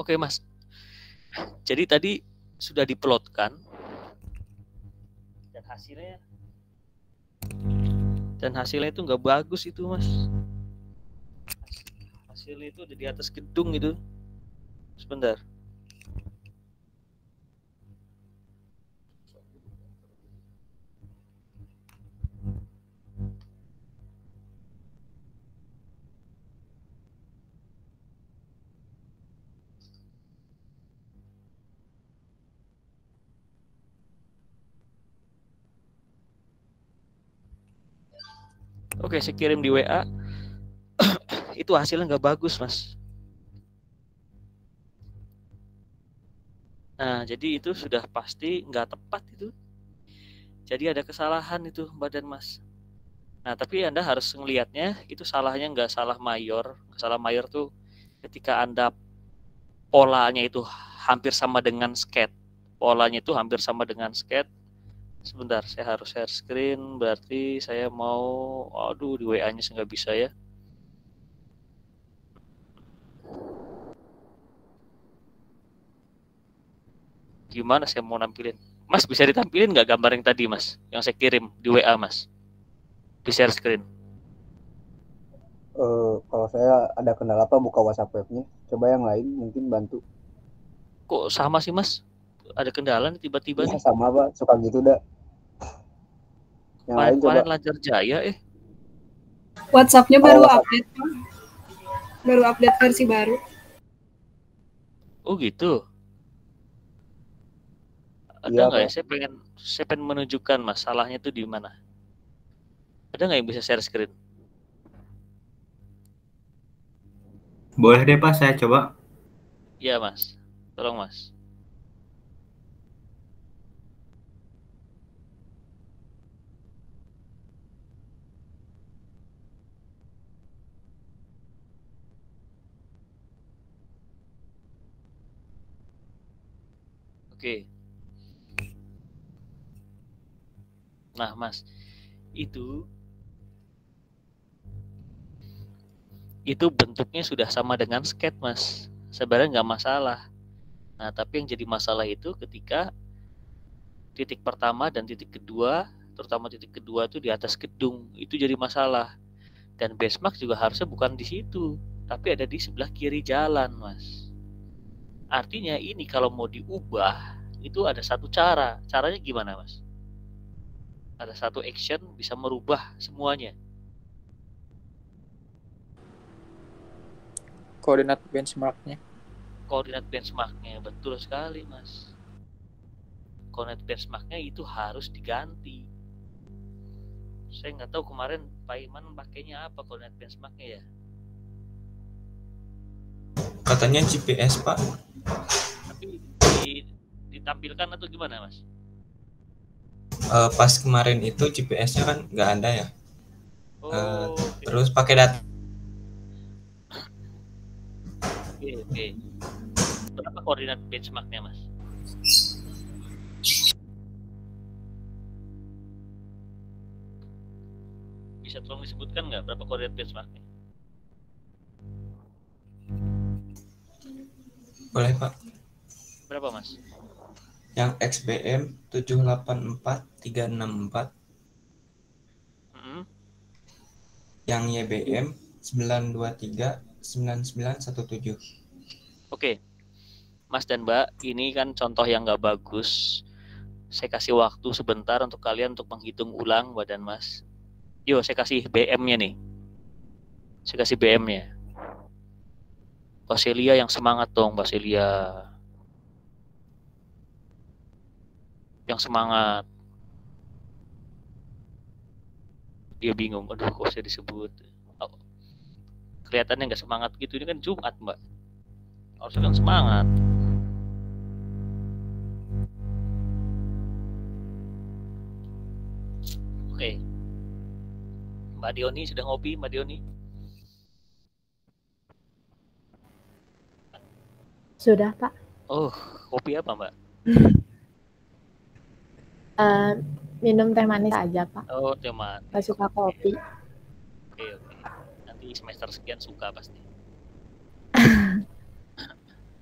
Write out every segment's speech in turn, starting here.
Oke Mas. Jadi tadi sudah diplotkan dan hasilnya itu nggak bagus itu Mas. Hasilnya itu ada di atas gedung itu. Sebentar. Oke, saya kirim di WA. Itu hasilnya nggak bagus Mas. Nah, jadi itu sudah pasti nggak tepat itu. Jadi ada kesalahan itu badan Mas. Nah, tapi Anda harus ngelihatnya itu salahnya nggak salah mayor. Salah mayor tuh ketika Anda polanya itu hampir sama dengan skate. Polanya itu hampir sama dengan skate. Sebentar, saya harus share screen. Berarti saya mau, aduh di WA-nya nggak bisa ya. Gimana saya mau nampilin? Mas bisa ditampilin nggak gambar yang tadi Mas? Yang saya kirim di WA Mas? Di share screen. Kalau saya ada kendala apa buka WhatsApp webnya. Coba yang lain mungkin bantu. Kok sama sih Mas? Ada kendala nih tiba-tiba Iya nih. sama Pak, suka gitu dah. Yang lain coba. Kemarin lancar jaya WhatsApp-nya baru update, baru update versi baru. Oh gitu. Ada Iya, nggak ya? Pak. Saya pengen menunjukkan masalahnya itu di mana. Ada nggak yang bisa share screen? Boleh deh Pak, saya coba. Iya Mas, tolong Mas. Oke. Nah Mas, itu bentuknya sudah sama dengan skate Mas. Sebenarnya nggak masalah. Nah tapi yang jadi masalah itu ketika titik pertama dan titik kedua, terutama titik kedua itu di atas gedung, itu jadi masalah. Dan benchmark juga harusnya bukan di situ, tapi ada di sebelah kiri jalan Mas. Artinya ini kalau mau diubah itu ada satu cara. Caranya gimana Mas? Ada satu action bisa merubah semuanya. Koordinat benchmarknya. Koordinat benchmarknya, betul sekali Mas. Koordinat benchmarknya itu harus diganti. Saya nggak tahu kemarin Pak Iman pakainya apa koordinat benchmarknya ya. Katanya GPS Pak. Tapi ditampilkan atau gimana Mas? Pas kemarin itu GPS-nya kan nggak ada ya. Okay. Terus pakai data. Oke. Berapa koordinat benchmarknya Mas? Bisa tolong disebutkan nggak berapa koordinat benchmarknya? Boleh Pak. Berapa Mas? Yang XBM 784364. Yang YBM 9239917. Oke. Mas dan Mbak, ini kan contoh yang nggak bagus. Saya kasih waktu sebentar untuk kalian untuk menghitung ulang badan Mas. Yo, saya kasih BM-nya nih. Saya kasih BM-nya. Basilia yang semangat dong, Basilia. Yang semangat. Dia bingung, aduh kok saya disebut. Oh, kelihatannya nggak semangat gitu, ini kan Jumat Mbak. Harusnya kan semangat. Oke. Mbak Dioni sudah ngopi, Mbak Dioni? Sudah, Pak. Oh, kopi apa, Mbak? Minum teh manis aja, Pak. Oh, teh manis. Gak suka kopi. Oke. Nanti semester sekian suka pasti.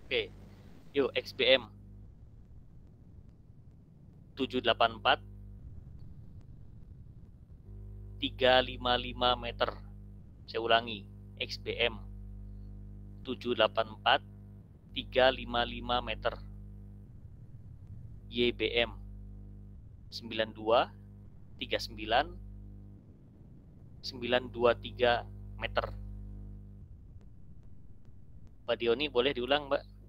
Oke. Yuk, XBM 784 355 meter. Saya ulangi, XBM 784 355 meter. YBM 92 39 923 meter. Mbak Dioni boleh diulang, Mbak?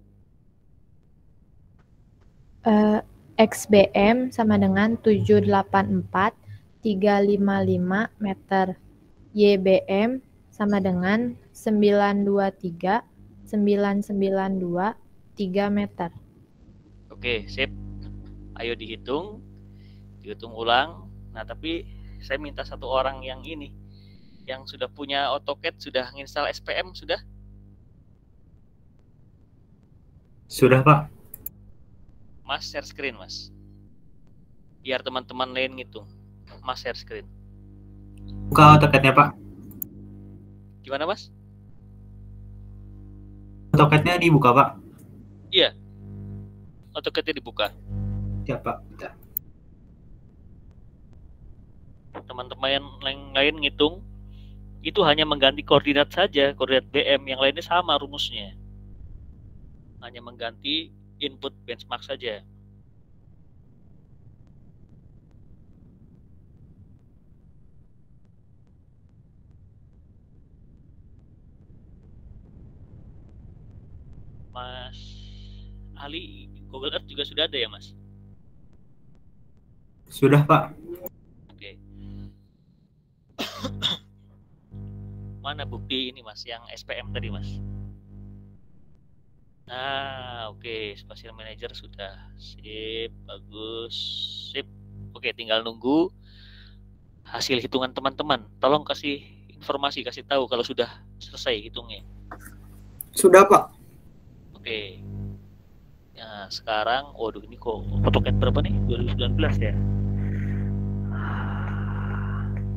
XBM sama dengan 784 355 meter. YBM sama dengan 923 992 3 meter. Oke, sip. Ayo dihitung ulang. Nah, tapi saya minta satu orang yang ini, yang sudah punya AutoCAD, sudah nginstal SPM, sudah? Sudah, Pak. Mas share screen, Mas. Biar teman-teman lain ngitung. Mas share screen. Buka AutoCAD-nya, Pak. Gimana, Mas? AutoCAD-nya dibuka, Pak. Iya. AutoCAD-nya dibuka. Ya, Pak. Bentar. Teman-teman yang lain ngitung, itu hanya mengganti koordinat saja, koordinat BM, yang lainnya sama rumusnya. Hanya mengganti input benchmark saja. Mas Ali, Google Earth juga sudah ada ya, Mas? Sudah, Pak. Oke. Mana bukti ini, Mas, yang SPM tadi, Mas? Nah, oke, Spatial Manager sudah. Sip, bagus. Sip. Oke, tinggal nunggu hasil hitungan teman-teman. Tolong kasih informasi, kasih tahu kalau sudah selesai hitungnya. Sudah, Pak. Oke. Nah, sekarang, waduh, ini kok AutoCAD berapa nih? 2019 ya?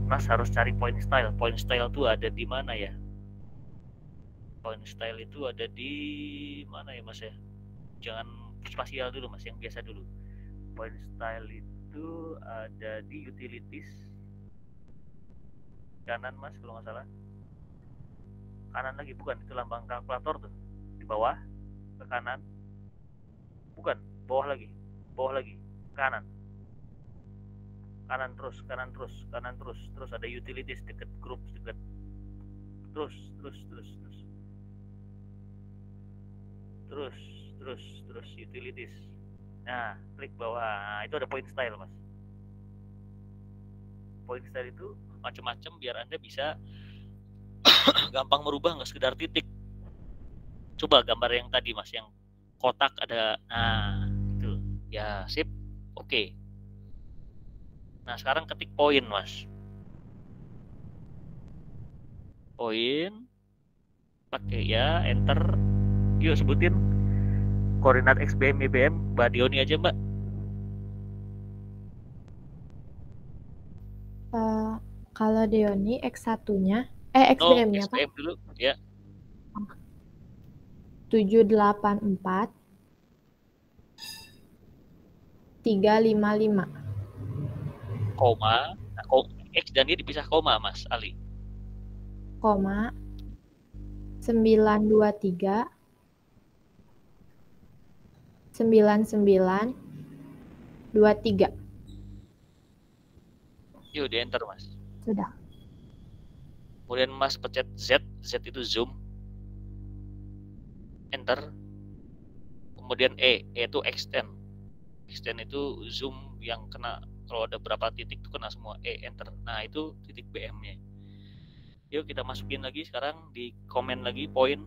Mas harus cari point style. Point style itu ada di mana ya? Point style itu ada di mana ya, Mas ya? Jangan spasial dulu, Mas, yang biasa dulu. Point style itu ada di utilities. Kanan, Mas, kalau nggak salah. Kanan lagi, bukan, itu lambang kalkulator tuh. Di bawah, ke kanan. Bukan, bawah lagi, kanan. Kanan terus, terus ada utilities deket grup, deket. Terus. Terus utilities. Nah, klik bawah. Nah, itu ada point style, Mas. Point style itu macam-macam biar Anda bisa gampang merubah, nggak sekedar titik. Coba gambar yang tadi, Mas, yang kotak ada. Nah, itu. Ya, sip. Oke. Nah, sekarang ketik poin, Mas. Poin. Pakai ya, enter. Yuk sebutin koordinat XBM, YBM, Mbak Dioni aja, Mbak. Kalau Dioni X1-nya, XBM-nya, Pak. XBM dulu, ya. 784 355. Koma. Nah, X dan Y dipisah koma, Mas Ali. Koma 923 9923. Yuk di enter, Mas. Sudah. Kemudian Mas pencet Z itu zoom. Enter. Kemudian E itu extend. Extend itu zoom yang kena, kalau ada berapa titik itu kena semua. Enter. Nah, itu titik BM-nya. Yuk kita masukin lagi sekarang, di komen lagi poin.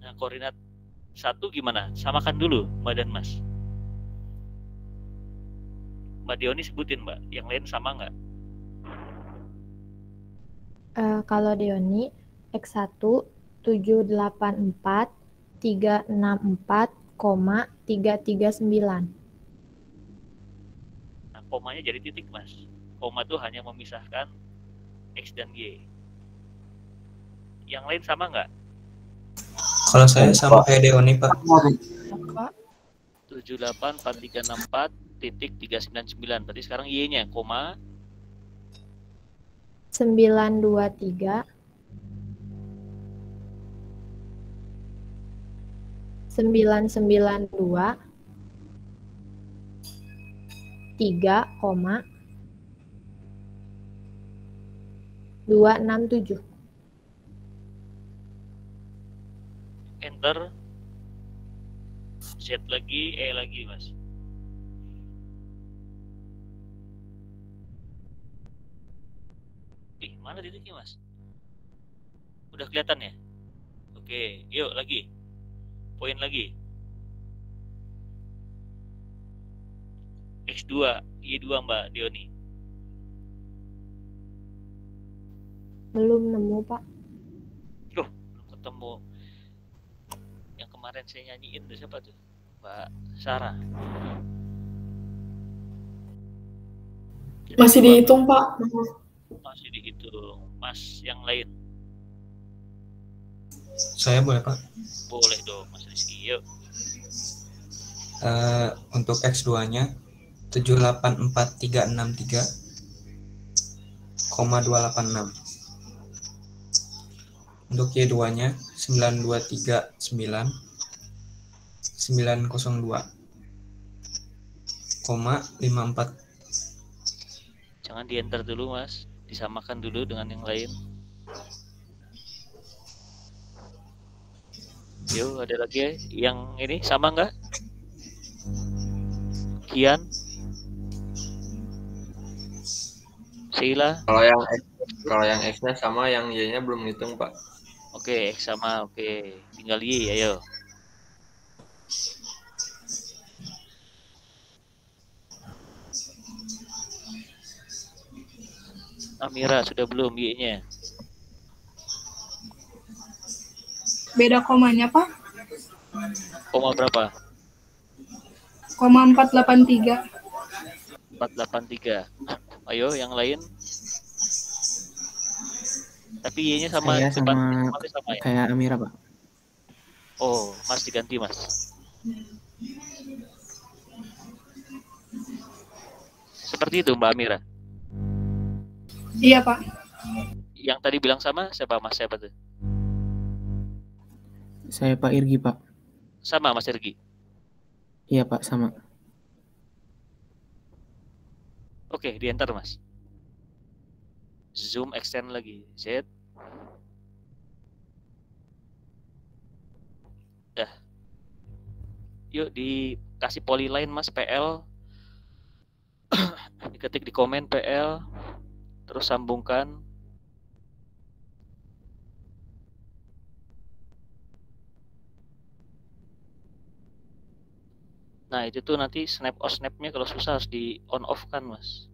Nah, koordinat 1 gimana? Samakan dulu, Mbak dan Mas. Mbak Dioni sebutin, Mbak. Yang lain sama nggak? Kalau Dioni X1 784 364, 339. Nah, komanya jadi titik, Mas. Koma itu hanya memisahkan X dan Y. Yang lain sama nggak? Kalau saya sama kayak Deoni, Pak. 784364.399. Berarti sekarang Y-nya, koma 923 992 3,267. enter. Z lagi, E lagi, Mas. Mana titiknya, Mas? Udah kelihatan ya? Oke, yuk lagi. Poin lagi. X2, Y2 Mbak Dioni. Belum nemu, Pak. Loh, belum ketemu. Yang kemarin saya nyanyiin tuh siapa tuh? Mbak Sarah. Masih dihitung, Pak. Masih dihitung. Mas yang lain. Saya boleh, Pak. Boleh dong, Mas Rizky. Yuk. Untuk X2-nya 784363,286. Untuk Y2-nya 923902,54. Jangan di enter dulu, Mas. Disamakan dulu dengan yang lain. Yuk, ada lagi ya? Yang ini sama nggak? Kian? Sheila? Kalau yang X-nya sama, yang Y-nya belum ngitung, Pak. Oke, X sama. Oke, tinggal Y, ayo. Amira sudah belum Y-nya? Beda komanya, Pak. Koma berapa? Koma 483. 483. Ayo yang lain. Tapi Y-nya sama Saya depan sama sama ya? kayak Amira, Pak. Oh, Mas diganti, Mas. Seperti itu Mbak Amira. Iya, Pak. Yang tadi bilang sama siapa, Mas? Siapa tuh? Saya Pak Irgi, Pak. Sama Mas Irgi. Iya, Pak, sama. Oke, di enter, Mas. Zoom extend lagi. Z. Dah. Yuk dikasih polyline, Mas, PL. Diketik di komen PL. Terus sambungkan. Nah, itu tuh nanti snap or snapnya kalau susah harus di on off kan, Mas.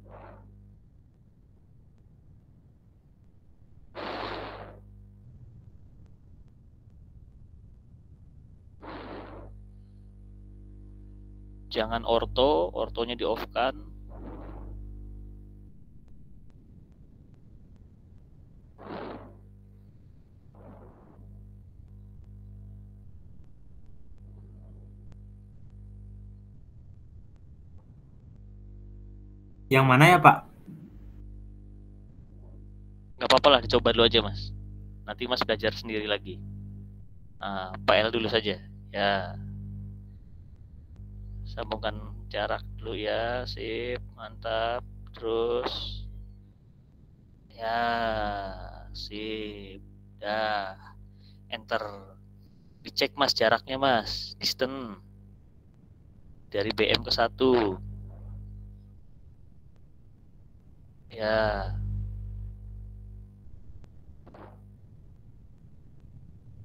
Jangan ortonya di off kan. Yang mana ya, Pak? Nggak apa-apa lah, dicoba dulu aja, Mas. Nanti Mas belajar sendiri lagi. Nah, PL dulu saja. Ya. Sambungkan jarak dulu ya. Sip, mantap. Terus. Ya, sip. Dah. Enter. Dicek, Mas, jaraknya, Mas. Distance. Dari BM ke 1. Ya.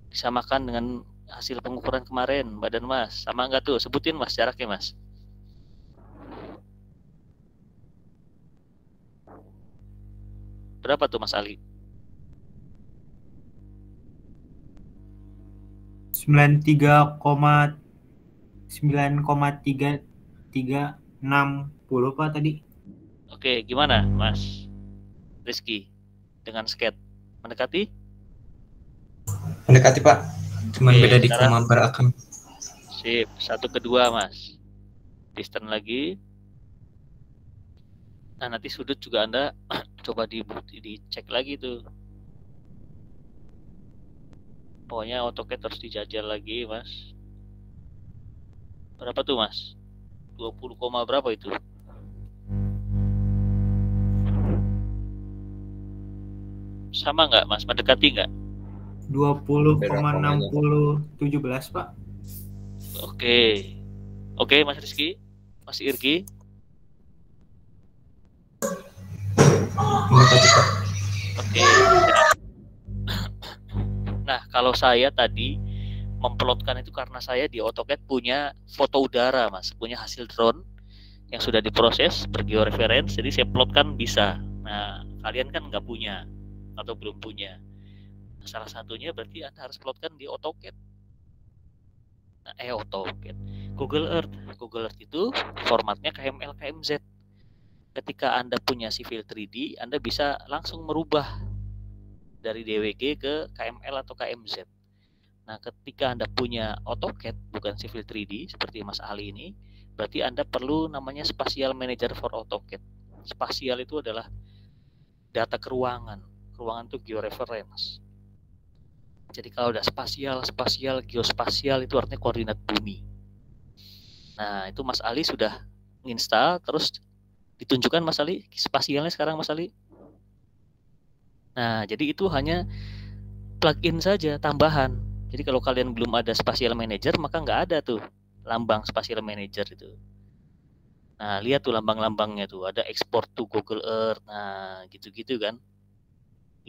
Disamakan dengan hasil pengukuran kemarin badan Mas. Sama enggak tuh? Sebutin, Mas, jaraknya, Mas. Berapa tuh, Mas Ali? 9,3360 Pak tadi. Oke, gimana, Mas Rizky? Dengan skate mendekati? Mendekati, Pak. Cuman Oke, beda di sekarang koma belakang. sip, 1 ke 2 Mas. Distance lagi. Nah, nanti sudut juga Anda coba dicek lagi tuh. Pokoknya AutoCAD harus dijajal lagi, Mas. Berapa tuh, Mas? 20, berapa itu? Sama nggak, Mas? Mendekati nggak? 20,6017 Pak. Oke. Oke, Mas Rizky. Mas Irgi. Oke. Ya. Nah, kalau saya tadi memplotkan itu karena saya di AutoCAD punya foto udara, Mas. Punya hasil drone yang sudah diproses bergeoreference, jadi saya plotkan bisa. Nah, kalian kan nggak punya atau belum punya. Nah, salah satunya berarti Anda harus plotkan di AutoCAD. Nah, AutoCAD. Google Earth. Google Earth itu formatnya KML, KMZ. Ketika Anda punya civil 3D, Anda bisa langsung merubah dari DWG ke KML atau KMZ. Nah, ketika Anda punya AutoCAD bukan civil 3D seperti Mas Ali ini, berarti Anda perlu namanya Spatial Manager for AutoCAD. Spasial itu adalah data keruangan. Keruangan itu georeference. Jadi kalau udah spasial, geospasial itu artinya koordinat bumi. Nah, itu Mas Ali sudah install, terus ditunjukkan Mas Ali spasialnya sekarang Mas Ali. Nah, jadi itu hanya plugin saja, tambahan. Jadi kalau kalian belum ada Spatial Manager, maka nggak ada tuh lambang Spatial Manager itu. Nah, lihat tuh lambang-lambangnya tuh, ada export to Google Earth. Nah, gitu-gitu kan.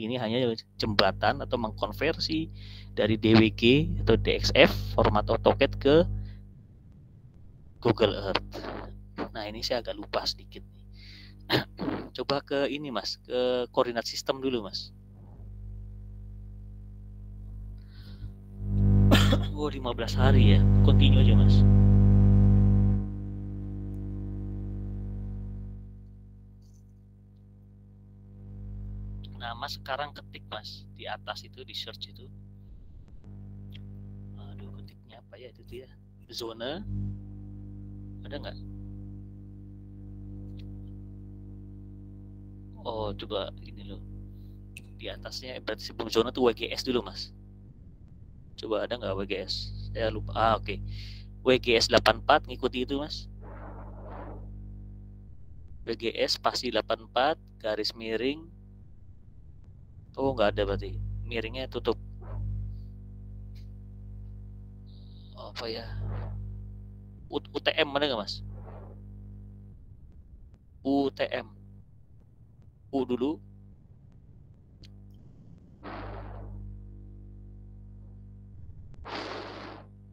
Ini hanya jembatan atau mengkonversi dari DWG atau DXF format AutoCAD ke Google Earth. Nah, ini saya agak lupa sedikit nih. Coba ke ini Mas, ke koordinat sistem dulu Mas. Oh, 15 hari ya. Continue aja Mas. Nah, Mas sekarang ketik Mas di atas itu, di search itu. Aduh, ketiknya apa ya itu dia? Zona. Ada nggak? Oh, coba ini loh. Di atasnya berarti sebelum zona tuh WGS dulu Mas. Coba ada nggak WGS? Saya lupa. Oke. WGS 84 ngikuti itu Mas. WGS spasi 84 garis miring. Oh, nggak ada berarti. Miringnya tutup. Apa ya? UTM mana nggak Mas? UTM. U dulu.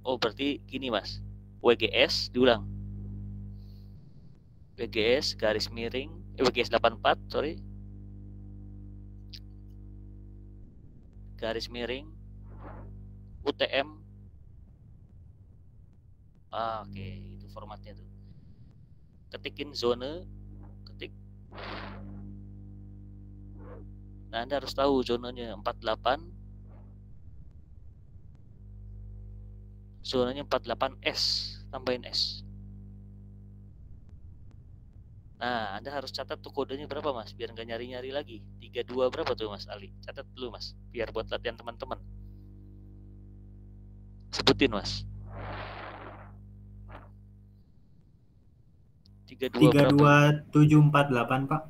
Oh, berarti gini Mas. WGS diulang. WGS garis miring. WGS 84, sorry. Garis miring. UTM. Oke. Itu formatnya tuh. Ketikin zona. Ketik. Nah, Anda harus tahu zonanya 48. Zonanya 48S, tambahin S. Nah, Anda harus catat tuh kodenya berapa Mas, biar nggak nyari-nyari lagi. 32 berapa tuh Mas Ali? Catat dulu Mas, biar buat latihan teman-teman. Sebutin Mas. 32748 Pak.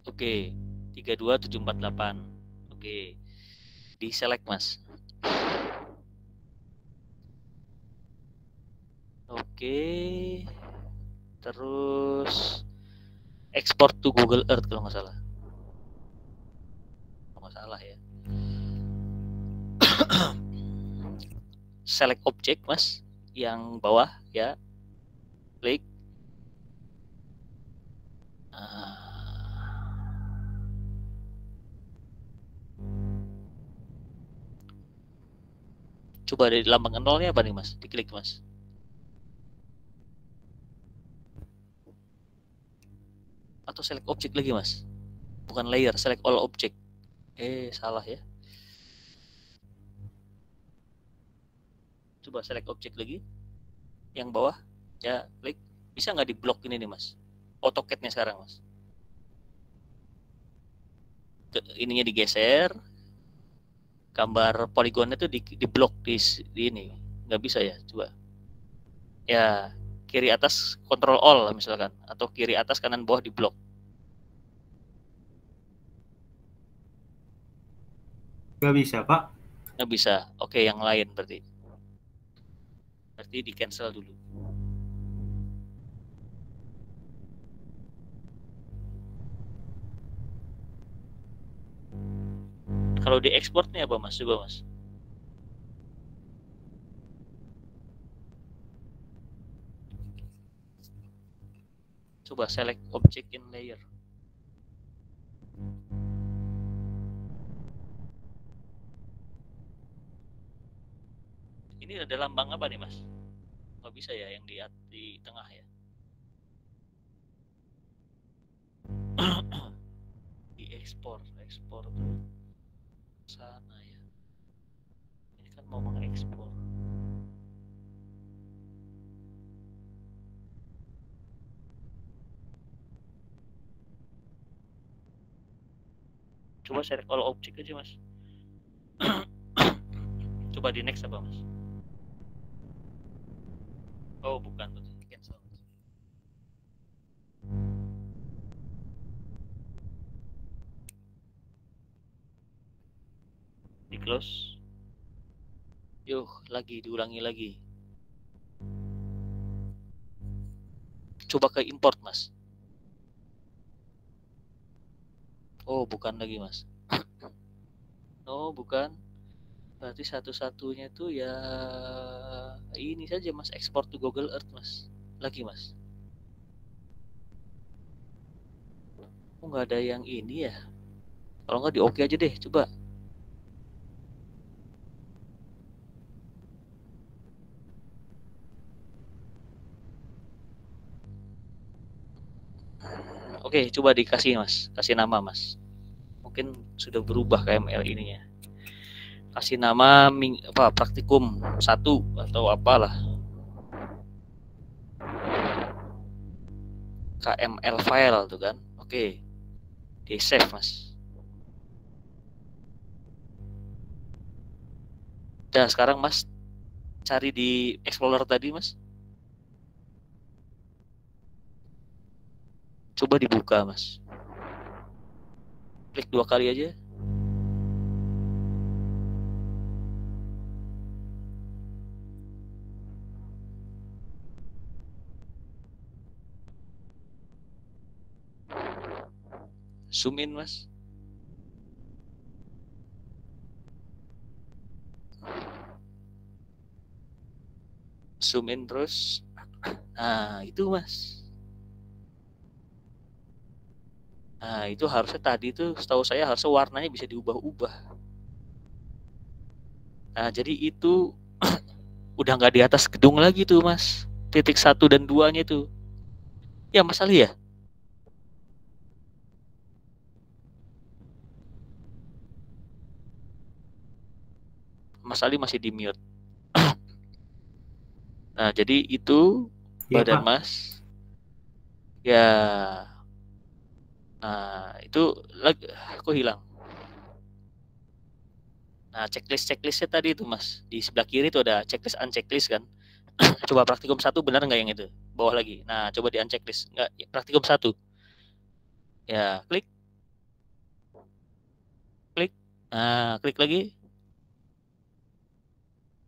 Oke, 32748. Oke, di select Mas. Oke, terus export to Google Earth kalau nggak salah. Kalau nggak salah ya. Select object Mas, yang bawah ya. Klik. Coba dari lambang nolnya apa nih Mas? Diklik Mas. Atau select object lagi Mas? Bukan layer, select all object. Salah ya. Coba select objek lagi. Yang bawah, ya klik. Bisa nggak di blok ini nih mas? AutoCAD-nya sekarang mas. Ininya digeser. Gambar poligonnya tuh di blok di ini. Nggak bisa ya, coba. Ya, kiri atas Ctrl All misalkan. Atau kiri atas kanan bawah di blok. Nggak bisa, Pak. Nggak bisa. Oke, yang lain berarti. Berarti di cancel dulu. Kalau di export nih apa mas? Coba mas. Coba select object in layer. Ini ada lambang apa nih mas? Nggak bisa ya yang di tengah ya. Di ekspor tuh sana ya. Ini kan mau mengekspor. Coba select all object aja mas. Coba di next apa mas? Oh bukan, berarti cancel. Di close. Yuh, lagi diulangi lagi. Coba ke import mas. Oh bukan lagi mas. Oh bukan. Berarti satu-satunya tuh ya ini saja mas, export to Google Earth mas. Lagi mas. Oh nggak ada yang ini ya. Kalau nggak di oke aja deh, coba. Oke, coba dikasih mas, kasih nama mas. Mungkin sudah berubah KML ininya. Kasih nama praktikum 1 atau apalah. KML file tuh kan. Oke. Di save mas. Nah, sekarang mas cari di Explorer tadi mas. Coba dibuka mas. Klik 2 kali aja. Zoom in mas. Zoom in terus. Nah itu mas. Nah itu harusnya tadi itu setahu saya harusnya warnanya bisa diubah-ubah. Nah jadi itu udah nggak di atas gedung lagi tuh mas. Titik 1 dan 2-nya itu. Ya mas Ali ya. Mas Ali masih di mute. Nah, jadi itu Iya, badan Pak. Mas. Ya. Nah, itu lagi aku hilang. Nah, checklistnya tadi itu Mas. Di sebelah kiri itu ada checklist unchecklist kan. Coba praktikum 1 benar nggak yang itu? Bawah lagi. Nah, coba di unchecklist. Nggak, praktikum 1. Ya, klik. Klik. Nah, klik lagi.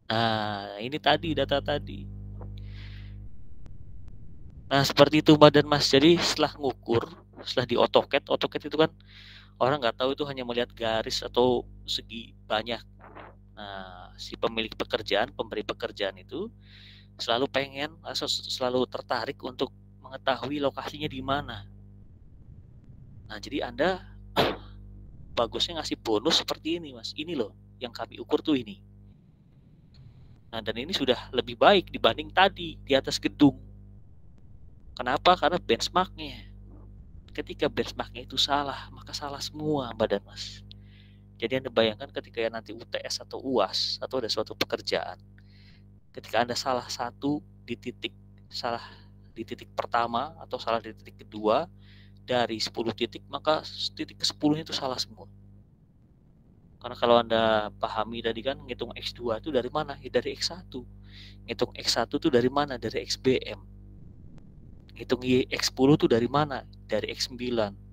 Nah, ini tadi data tadi. Nah, seperti itu badan Mas. Jadi setelah ngukur, setelah di AutoCAD itu kan orang nggak tahu itu hanya melihat garis atau segi banyak. Nah, si pemilik pekerjaan, pemberi pekerjaan itu selalu pengen, selalu tertarik untuk mengetahui lokasinya di mana. Nah, jadi Anda bagusnya ngasih bonus seperti ini, Mas. Ini loh, yang kami ukur tuh ini. Nah, dan ini sudah lebih baik dibanding tadi di atas gedung. Kenapa? Karena benchmarknya. Ketika benchmarknya itu salah, maka salah semua badan Mas. Jadi Anda bayangkan ketika nanti UTS atau UAS atau ada suatu pekerjaan, ketika Anda salah di titik pertama atau salah di titik kedua dari 10 titik, maka titik ke-10 itu salah semua. Karena kalau Anda pahami tadi kan, ngitung X2 itu dari mana? Ya dari X1. Ngitung X1 itu dari mana? Dari XBM. Ngitung X10 itu dari mana? Dari X9.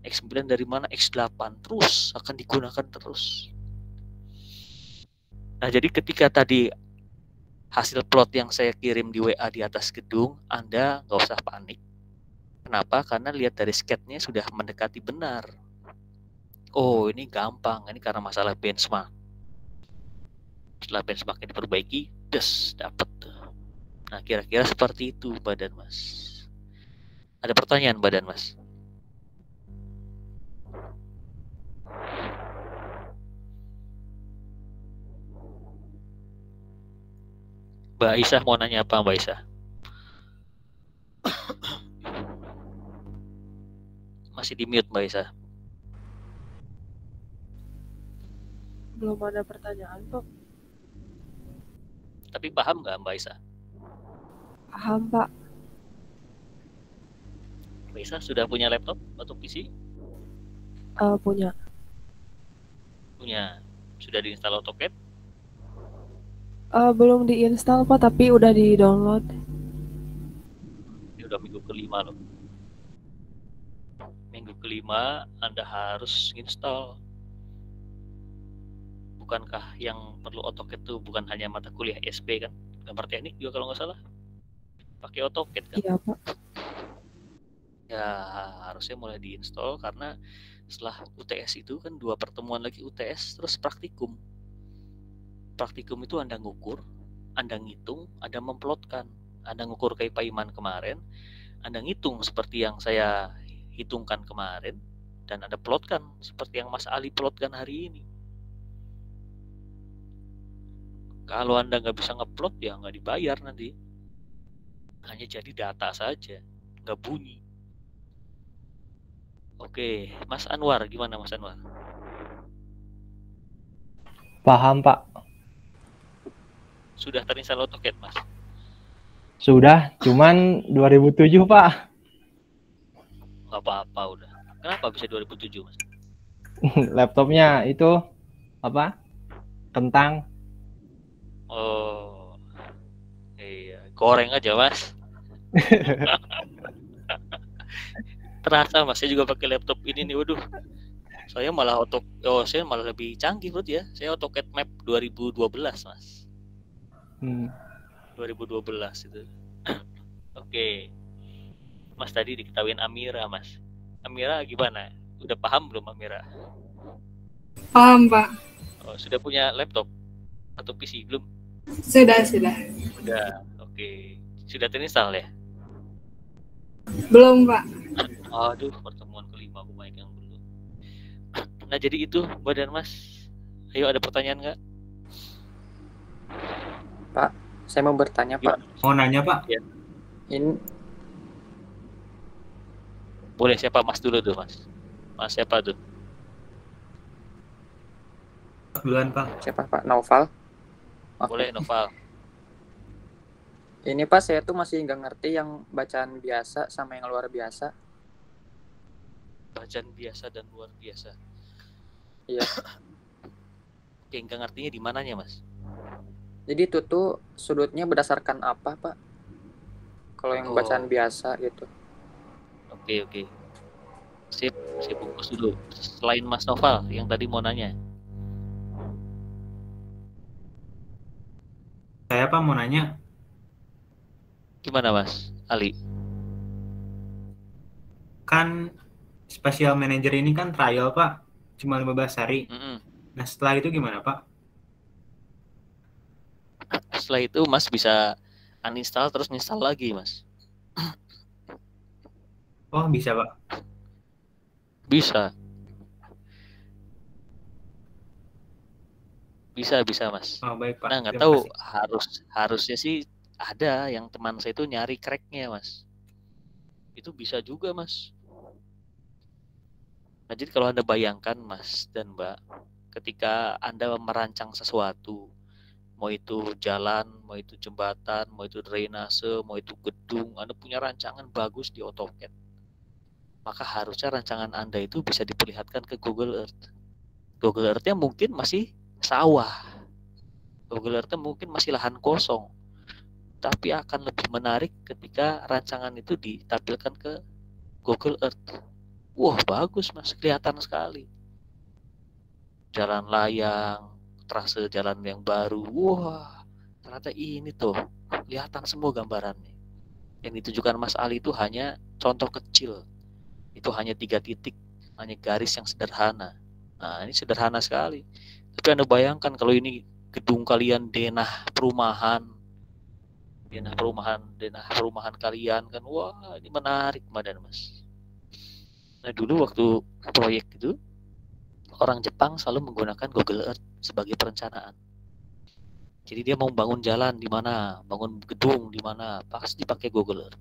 X9 dari mana? X8. Terus akan digunakan terus. Nah, jadi ketika tadi hasil plot yang saya kirim di WA di atas gedung, Anda nggak usah panik. Kenapa? Karena lihat dari sketnya sudah mendekati benar. Oh, ini gampang. Ini karena masalah benchmark. Setelah benchmark ini diperbaiki, dapat. Nah, kira-kira seperti itu, Badan Mas. Ada pertanyaan, Badan Mas? Mbak Aisyah mau nanya apa, Mbak Aisyah? Masih di mute, Mbak Aisyah. Belum ada pertanyaan, Pak. Tapi paham nggak, Mbak Aisyah? Paham, Pak. Mbak Aisyah sudah punya laptop atau PC? Punya. Punya. Sudah diinstal AutoCAD? Belum diinstal, Pak, tapi udah di-download. Ini udah minggu kelima loh. Minggu kelima Anda harus install. Bukankah yang perlu AutoCAD itu bukan hanya mata kuliah SP kan? Gambar teknik juga kalau nggak salah pakai AutoCAD kan? Iya, Pak. Ya harusnya mulai diinstal karena setelah UTS itu kan 2 pertemuan lagi UTS terus praktikum. Praktikum itu Anda ngukur, Anda ngitung, Anda memplotkan. Anda ngukur kayak Pak Iman kemarin, Anda ngitung seperti yang saya hitungkan kemarin, dan Anda plotkan seperti yang Mas Ali plotkan hari ini. Kalau Anda nggak bisa ngeplot, ya nggak dibayar nanti. Hanya jadi data saja, nggak bunyi. Oke, Mas Anwar, gimana Mas Anwar? Paham, Pak. Sudah terinstall AutoCAD, Mas? Sudah, cuman 2007, Pak. Nggak apa-apa udah. Kenapa bisa 2007, Mas? Laptopnya itu apa? Kentang. Oh, iya. Goreng aja, Mas. Terasa, Mas. Saya juga pakai laptop ini nih. Waduh. Saya malah saya malah lebih canggih, Bro ya. Saya AutoCAD Map 2012, Mas. 2012 itu. Oke. Mas tadi diketahuin Amira, Mas. Amira gimana? Udah paham belum Amira? Paham, Pak. Oh, sudah punya laptop atau PC belum? Sudah. Udah. Oke. Sudah terinstall ya? Belum, Pak. Aduh, pertemuan kelima aku banyak yang belum. Nah, jadi itu Badan Mas. Ayo, ada pertanyaan nggak? Pak, saya mau bertanya, Pak. Mau nanya, Pak? Ya. Ini Boleh, siapa Mas dulu tuh, Mas? Mas siapa tuh? Duluan, Pak. siapa, Pak? Noval? Oke. Boleh, Noval. Ini, Pak, saya tuh masih nggak ngerti yang bacaan biasa sama yang luar biasa. Bacaan biasa dan luar biasa. Iya. Oke, nggak ngertinya di mananya, Mas? Jadi itu tuh sudutnya berdasarkan apa, Pak? Kalau yang bacaan biasa gitu. Oke. Sip, saya bungkus dulu. Selain Mas Noval yang tadi mau nanya. Saya, Pak, mau nanya. Gimana, Mas Ali? Kan Special Manager ini kan trial, Pak. Cuma 15 hari. Nah, setelah itu gimana, Pak? Setelah itu Mas bisa uninstall terus install lagi, Mas. Oh, bisa, Pak. Bisa, Mas. Oh, baik, Pak. Nah, nggak Terima tahu kasih. harusnya sih ada yang teman saya itu nyari cracknya, Mas. Itu bisa juga, Mas. Nah, jadi kalau Anda bayangkan, Mas dan Mbak, ketika Anda merancang sesuatu, mau itu jalan, mau itu jembatan, mau itu drainase, mau itu gedung, Anda punya rancangan bagus di AutoCAD, maka harusnya rancangan Anda itu bisa diperlihatkan ke Google Earth. Google Earth-nya mungkin masih sawah, Google Earth-nya mungkin masih lahan kosong, tapi akan lebih menarik ketika rancangan itu ditampilkan ke Google Earth. Wah, bagus Mas, kelihatan sekali. Jalan layang, trase jalan yang baru. Wah, ternyata ini tuh, kelihatan semua gambarannya. Yang ditunjukkan Mas Ali itu hanya contoh kecil. Itu hanya 3 titik, hanya garis yang sederhana. Nah, ini sederhana sekali. Tapi Anda bayangkan kalau ini gedung kalian, denah perumahan kalian kan, wah ini menarik badan Mas. Nah dulu waktu proyek itu orang Jepang selalu menggunakan Google Earth sebagai perencanaan. Jadi dia mau bangun jalan di mana, bangun gedung di mana, pasti pakai Google Earth.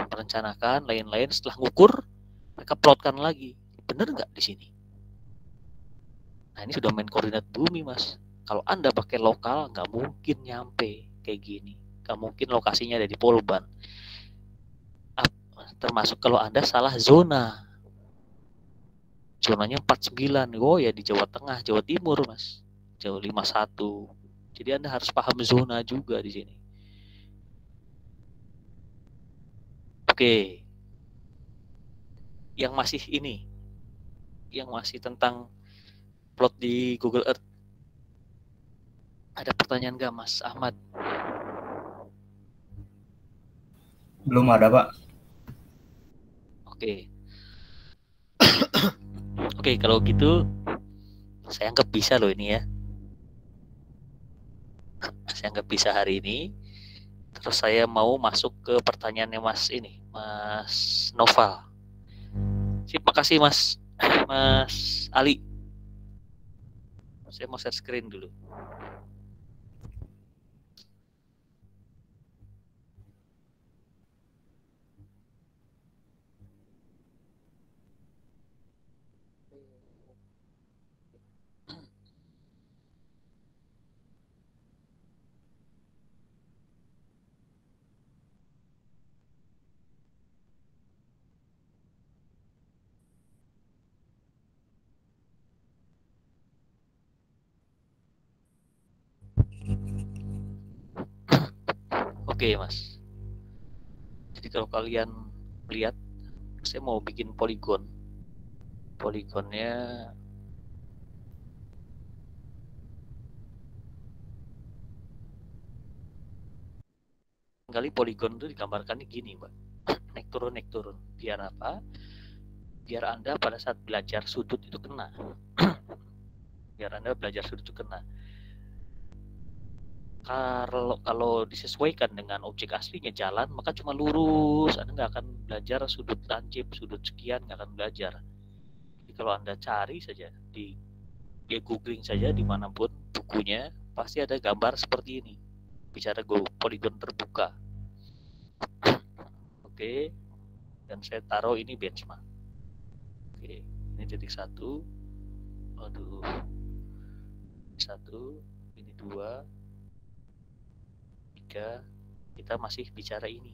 Merencanakan lain-lain, setelah ngukur mereka plotkan lagi, bener nggak di sini? Nah ini sudah main koordinat bumi Mas. Kalau Anda pakai lokal nggak mungkin nyampe kayak gini, nggak mungkin lokasinya ada di Polban. Termasuk kalau Anda salah zona, zonanya 49, oh ya di Jawa Tengah, Jawa Timur Mas, Jawa 51. Jadi Anda harus paham zona juga di sini. Oke, yang masih tentang plot di Google Earth, ada pertanyaan nggak Mas Ahmad? Belum ada Pak. Oke. Oke, kalau gitu saya anggap bisa loh ini ya. Saya anggap bisa hari ini. Terus saya mau masuk ke pertanyaannya Mas Noval. Terima kasih Mas Ali. Saya mau share screen dulu. Oke Mas. Jadi kalau kalian lihat, saya mau bikin poligon. Poligonnya kali poligon itu digambarkannya gini Mbak. Naik turun. Biar apa? Biar Anda pada saat belajar sudut itu kena. Kalau disesuaikan dengan objek aslinya jalan, maka cuma lurus, Anda nggak akan belajar sudut lancip, sudut sekian, nggak akan belajar. Jadi kalau Anda cari saja di googling saja dimanapun bukunya, pasti ada gambar seperti ini. Bicara poligon terbuka. Oke, dan saya taruh ini benchmark. Oke, ini titik 1. Aduh, 1, ini 2. Kita masih bicara ini.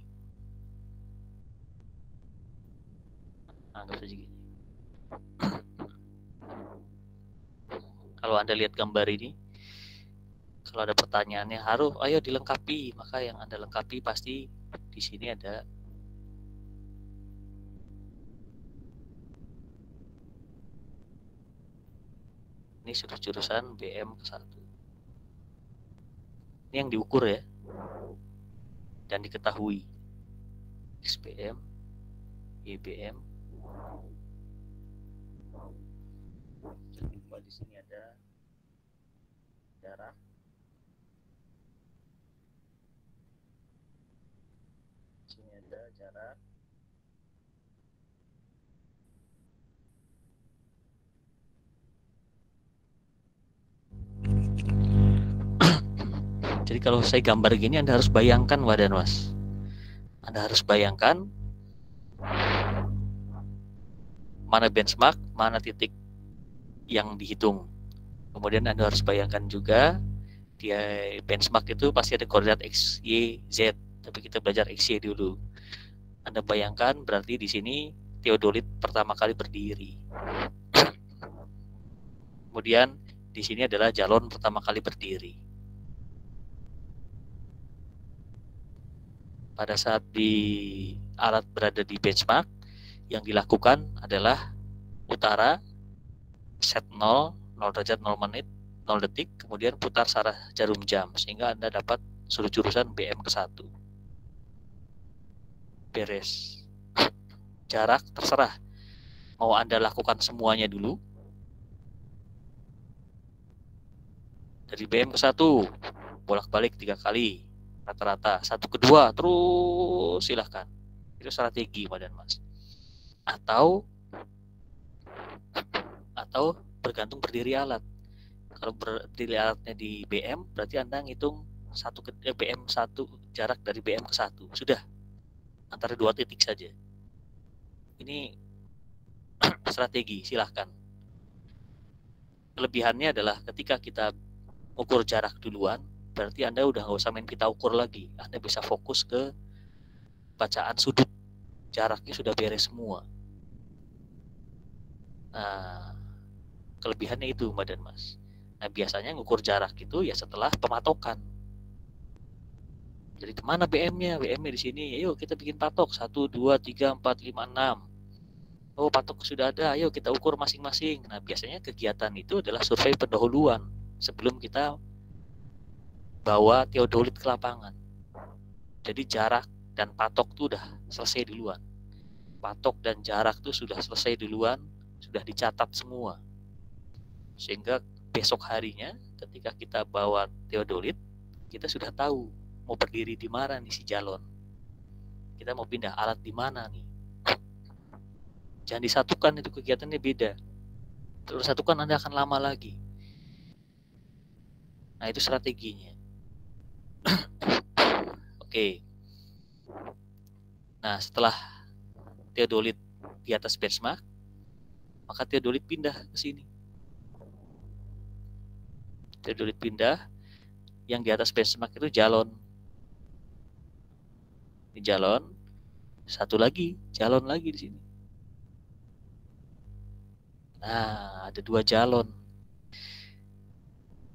Anggap saja gini. Kalau Anda lihat gambar ini, kalau ada pertanyaannya ayo dilengkapi, maka yang Anda lengkapi pasti di sini ada ini sudut jurusan BM ke 1. Ini yang diukur ya. Dan diketahui XBM, YBM. Jangan lupa di sini ada jarak. Di sini ada jarak. Jadi kalau saya gambar gini, Anda harus bayangkan wadah Mas. Anda harus bayangkan mana benchmark, mana titik yang dihitung. Kemudian Anda harus bayangkan juga Di benchmark itu pasti ada koordinat X, Y, Z, tapi kita belajar X, Y dulu. Anda bayangkan berarti di sini teodolit pertama kali berdiri. Kemudian di sini adalah jalon pertama kali berdiri. Pada saat alat berada di benchmark, yang dilakukan adalah utara, set 0 derajat 0 menit, 0 detik, kemudian putar searah jarum jam, sehingga Anda dapat sudut jurusan BM ke 1. Beres. Jarak terserah. Mau Anda lakukan semuanya dulu. Dari BM ke 1, bolak-balik 3 kali. Rata-rata. 1 ke 2, terus silahkan. Itu strategi, Pak dan Mas. Atau bergantung berdiri alat. Kalau berdiri alatnya di BM, berarti Anda ngitung BM 1, jarak dari BM ke 1. Sudah. Antara 2 titik saja. Ini strategi, silahkan. Kelebihannya adalah ketika kita ukur jarak duluan, berarti Anda udah nggak usah main pita ukur lagi. Anda bisa fokus ke bacaan sudut. Jaraknya sudah beres semua. Nah, kelebihannya itu, Mbak dan Mas. Nah, biasanya ngukur jarak itu ya setelah pematokan. Jadi kemana BM-nya? BM-nya di sini. Ayo kita bikin patok. 1, 2, 3, 4, 5, 6. Oh, patok sudah ada. Ayo kita ukur masing-masing. Nah, biasanya kegiatan itu adalah survei pendahuluan sebelum kita bawa teodolit ke lapangan. Jadi jarak dan patok itu udah selesai duluan. Patok dan jarak itu sudah selesai duluan, sudah dicatat semua. Sehingga besok harinya ketika kita bawa teodolit, kita sudah tahu mau berdiri di mana nih si jalon. Kita mau pindah alat di mana nih. Jangan disatukan, itu kegiatannya beda. Terus satukan Anda akan lama lagi. Nah, itu strateginya. Oke. Nah, setelah teodolit di atas benchmark, maka teodolit pindah ke sini. Teodolit pindah, yang di atas benchmark itu jalon. Ini jalon, satu lagi, jalon lagi di sini. Nah, ada 2 jalon.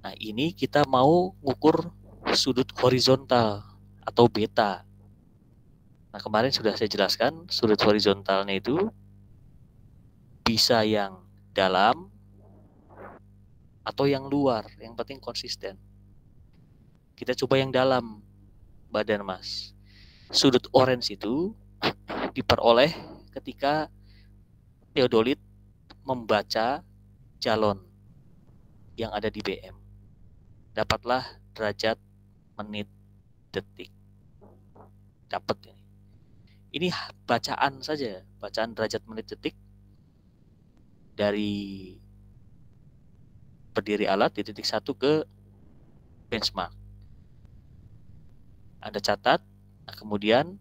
Nah, ini kita mau ngukur sudut horizontal atau beta. Nah, kemarin sudah saya jelaskan, sudut horizontalnya itu bisa yang dalam atau yang luar, yang penting konsisten. Kita coba yang dalam, badan Mas. Sudut orange itu diperoleh ketika teodolit membaca jalon yang ada di BM. Dapatlah derajat, menit, detik. Dapat ini. Ini bacaan saja, bacaan derajat, menit, detik dari berdiri alat di titik 1 ke benchmark. Anda catat, nah kemudian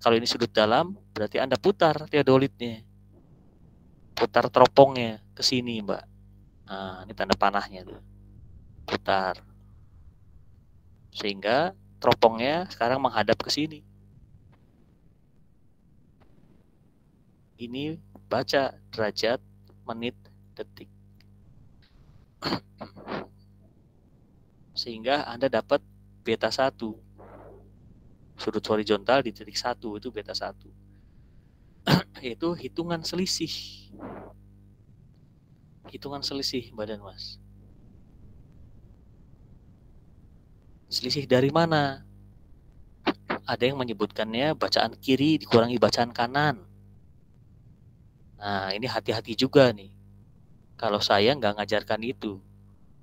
kalau ini sudut dalam, berarti Anda putar teodolitnya. Putar teropongnya ke sini, Mbak. Nah, ini tanda panahnya tuh. Putar. Sehingga teropongnya sekarang menghadap ke sini. Ini baca derajat, menit, detik. Sehingga Anda dapat beta 1. Sudut horizontal di titik 1 itu beta 1. Yaitu hitungan selisih. Hitungan selisih, badan Mas. Selisih dari mana? Ada yang menyebutkannya bacaan kiri dikurangi bacaan kanan. Nah, ini hati-hati juga nih. Kalau saya nggak ngajarkan itu.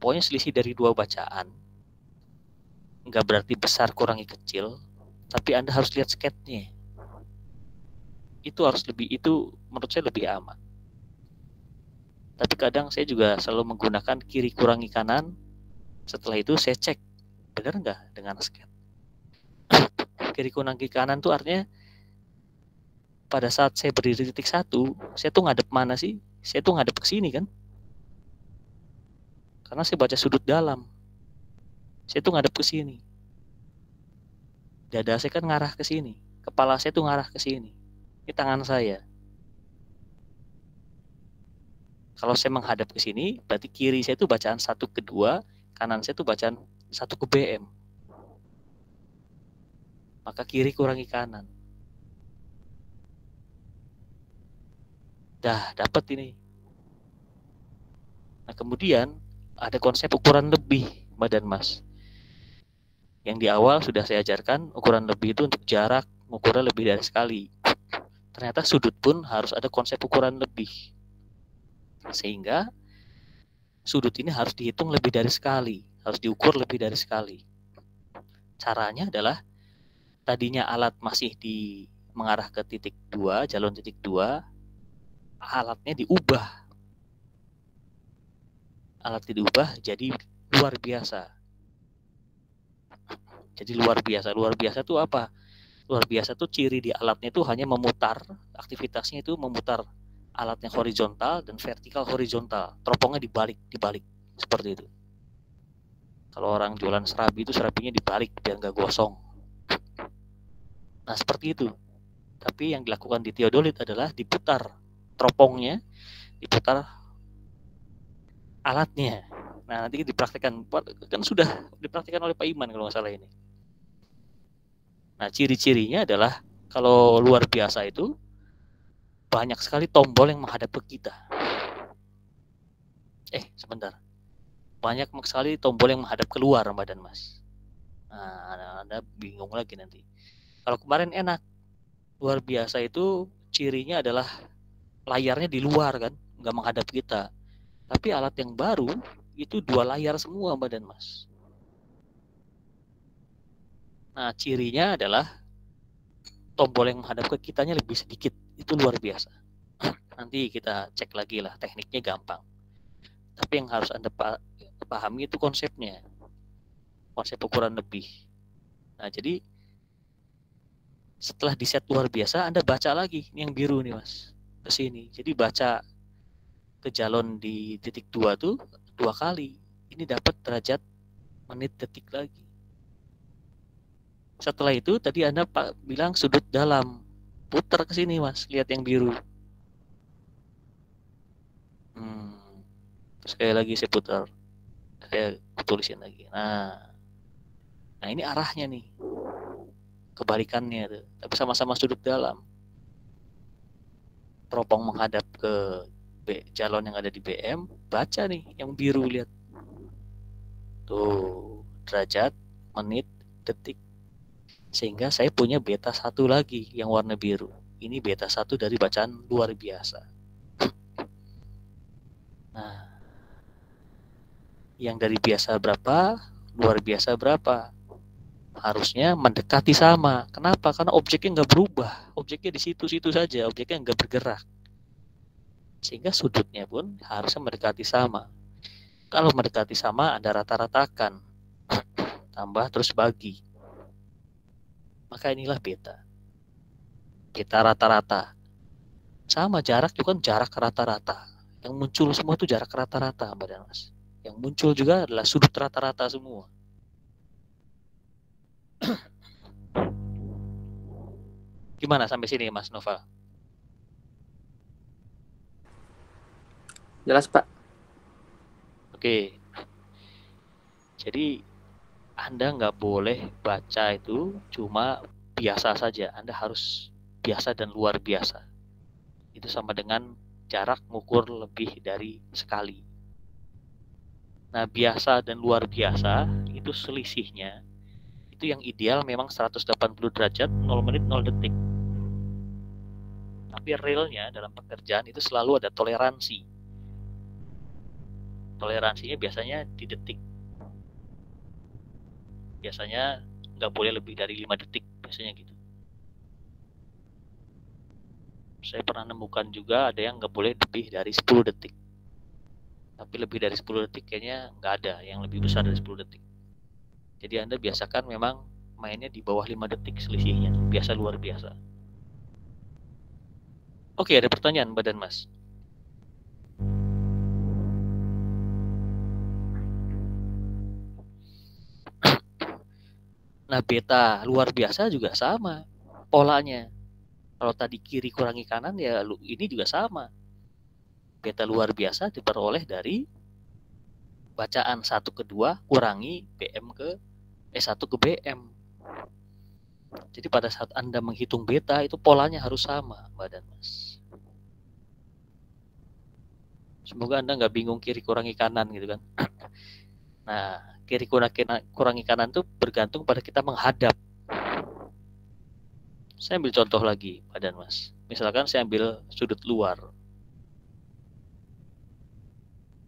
Pokoknya selisih dari 2 bacaan. Nggak berarti besar kurangi kecil, tapi Anda harus lihat sketnya. Itu menurut saya lebih aman. Tapi kadang saya juga selalu menggunakan kiri kurangi kanan. Setelah itu saya cek, benar nggak dengan sket. Kiri kurangi kanan tuh artinya pada saat saya berdiri di titik 1, saya tuh ngadep mana sih? Saya tuh ngadep ke sini kan? Karena saya baca sudut dalam. Saya tuh ngadep ke sini. Dada saya kan ngarah ke sini. Kepala saya tuh ngarah ke sini. Ini tangan saya. Kalau saya menghadap ke sini, berarti kiri saya tuh bacaan 1 ke 2, kanan saya tuh bacaan 1 ke BM. Maka kiri kurangi kanan. Dah, dapat ini. Nah, kemudian ada konsep ukuran lebih, Mbak dan Mas. Yang di awal sudah saya ajarkan, ukuran lebih itu untuk jarak, ukuran lebih dari sekali. Ternyata sudut pun harus ada konsep ukuran lebih. Sehingga sudut ini harus dihitung lebih dari sekali, harus diukur lebih dari sekali. Caranya adalah tadinya alat masih mengarah ke titik 2, jalur titik 2, alatnya diubah. Alat diubah jadi luar biasa. Jadi luar biasa. Luar biasa itu apa? Luar biasa itu ciri di alatnya itu hanya memutar, aktivitasnya itu memutar alatnya horizontal dan vertikal horizontal. Teropongnya dibalik seperti itu. Kalau orang jualan serabi itu serabinya dibalik biar nggak gosong. Nah seperti itu. Tapi yang dilakukan di teodolit adalah diputar teropongnya, diputar alatnya. Nah nanti dipraktikkan, kan sudah dipraktikkan oleh Pak Iman kalau nggak salah ini. Nah ciri-cirinya adalah kalau luar biasa itu banyak sekali tombol yang menghadap ke kita. Sebentar. Banyak sekali tombol yang menghadap keluar, Mbak dan Mas. Nah, Anda bingung lagi nanti. Kalau kemarin enak. Luar biasa itu cirinya adalah layarnya di luar kan, nggak menghadap kita. Tapi alat yang baru itu 2 layar semua, Mbak dan Mas. Nah, cirinya adalah tombol yang menghadap ke kitanya lebih sedikit. Itu luar biasa. Nanti kita cek lagi lah, tekniknya gampang. Tapi yang harus Anda pahami itu konsepnya. Konsep ukuran lebih. Nah, jadi setelah di set luar biasa, Anda baca lagi. Ini yang biru nih, Mas. Ke sini. Jadi baca ke jalon di titik 2 tuh 2 kali. Ini dapat derajat menit detik lagi. Setelah itu tadi Anda bilang sudut dalam. Putar ke sini, Mas. Lihat yang biru. Sekali lagi saya putar. Saya tulisin lagi. Nah ini arahnya nih. Kebalikannya tuh. Tapi sama-sama sudut dalam. Teropong menghadap ke jalon yang ada di BM. Baca nih yang biru, lihat. Tuh, derajat, menit, detik. Sehingga saya punya beta 1 lagi yang warna biru. Ini beta 1 dari bacaan luar biasa. Nah, yang dari biasa berapa, luar biasa berapa? Harusnya mendekati sama. Kenapa? Karena objeknya nggak berubah. Objeknya di situ-situ saja. Objeknya nggak bergerak. Sehingga sudutnya pun harusnya mendekati sama. Kalau mendekati sama, Anda rata-ratakan. Tambah terus bagi. Maka inilah beta. Beta rata-rata. Sama jarak itu kan jarak rata-rata. Yang muncul semua itu jarak rata-rata, Mbak dan Mas. Yang muncul juga adalah sudut rata-rata semua. Gimana sampai sini, Mas Nova? Jelas, Pak. Oke. Jadi Anda nggak boleh baca itu cuma biasa saja. Anda harus biasa dan luar biasa. Itu sama dengan jarak mengukur lebih dari sekali. Nah, biasa dan luar biasa itu selisihnya. Itu yang ideal memang 180 derajat, 0 menit, 0 detik. Tapi realnya dalam pekerjaan itu selalu ada toleransi. Toleransinya biasanya di detik. Biasanya nggak boleh lebih dari 5 detik, biasanya gitu. Saya pernah nemukan juga ada yang nggak boleh lebih dari 10 detik. Tapi lebih dari 10 detik kayaknya nggak ada yang lebih besar dari 10 detik. Jadi Anda biasakan memang mainnya di bawah 5 detik selisihnya. Biasa luar biasa. Oke, ada pertanyaan, Mbak dan Mas? Nah, beta luar biasa juga sama polanya. Kalau tadi kiri kurangi kanan, ya ini juga sama. Beta luar biasa diperoleh dari bacaan 1 ke 2 kurangi BM ke 1 ke BM. Jadi pada saat Anda menghitung beta itu polanya harus sama, Mbak dan Mas. Semoga Anda nggak bingung kiri kurangi kanan gitu kan. Nah, kiri kurangi kanan itu bergantung pada kita menghadap. Saya ambil contoh lagi, Pak dan Mas. Misalkan saya ambil sudut luar.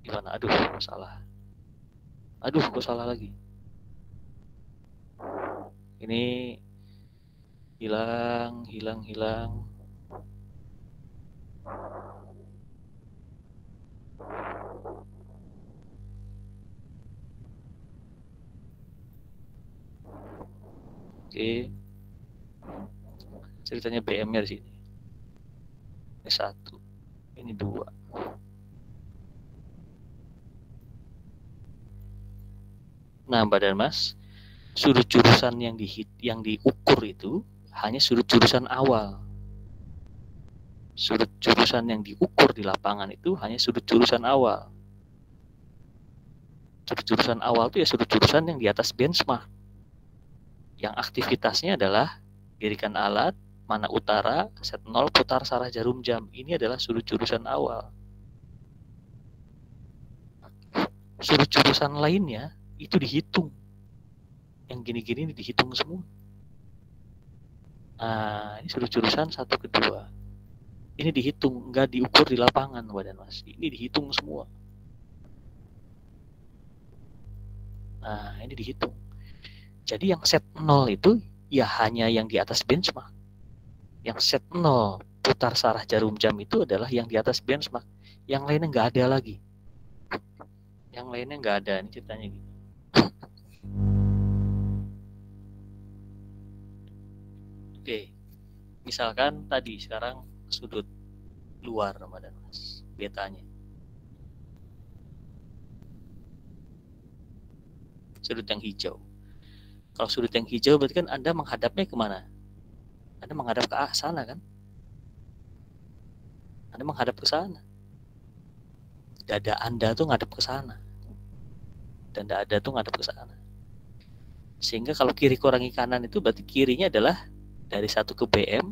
Gimana? Aduh, salah. Aduh, kok salah lagi. Ini hilang. Oke. Ceritanya BM-nya di sini. Ini 1, ini 2. Nah, Mbak dan Mas, sudut jurusan yang diukur itu hanya sudut jurusan awal. Sudut jurusan yang diukur di lapangan itu hanya sudut jurusan awal. Sudut jurusan awal itu ya sudut jurusan yang di atas benchmark. Yang aktivitasnya adalah dirikan alat, mana utara, set 0, putar sarah jarum jam. Ini adalah sudut jurusan awal. Sudut jurusan lainnya itu dihitung. Yang gini-gini dihitung semua. Nah, ini sudut jurusan 1 ke 2. Ini dihitung, nggak diukur di lapangan, Mbak dan Mas. Ini dihitung semua. Nah, ini dihitung. Jadi yang set 0 itu ya hanya yang di atas benchmark. Yang set 0 putar sarah jarum jam itu adalah yang di atas benchmark. Yang lainnya nggak ada lagi. Yang lainnya nggak ada. Ini ceritanya gitu. Oke. Misalkan tadi sekarang sudut luar, Mbak dan Mas. Betanya. Sudut yang hijau. Kalau sudut yang hijau berarti kan Anda menghadapnya kemana? Anda menghadap ke sana kan? Anda menghadap ke sana. Dada Anda tuh ngadap ke sana. Dan dada tuh ngadap ke sana. Sehingga kalau kiri kurangi kanan itu berarti kirinya adalah dari 1 ke BM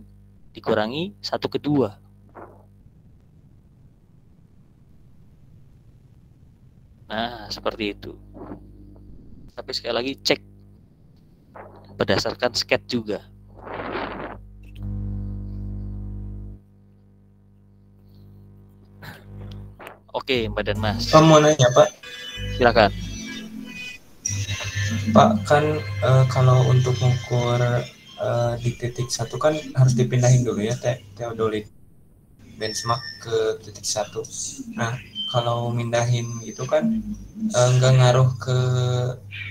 dikurangi 1 ke 2. Nah, seperti itu. Tapi sekali lagi cek berdasarkan sket juga. Oke, Mbak dan Mas. Pak mau nanya, Pak. Silakan. Pak, kan kalau untuk mengukur di titik 1 kan harus dipindahin dulu ya teodolit benchmark ke titik 1. Nah, kalau mindahin itu kan nggak ngaruh ke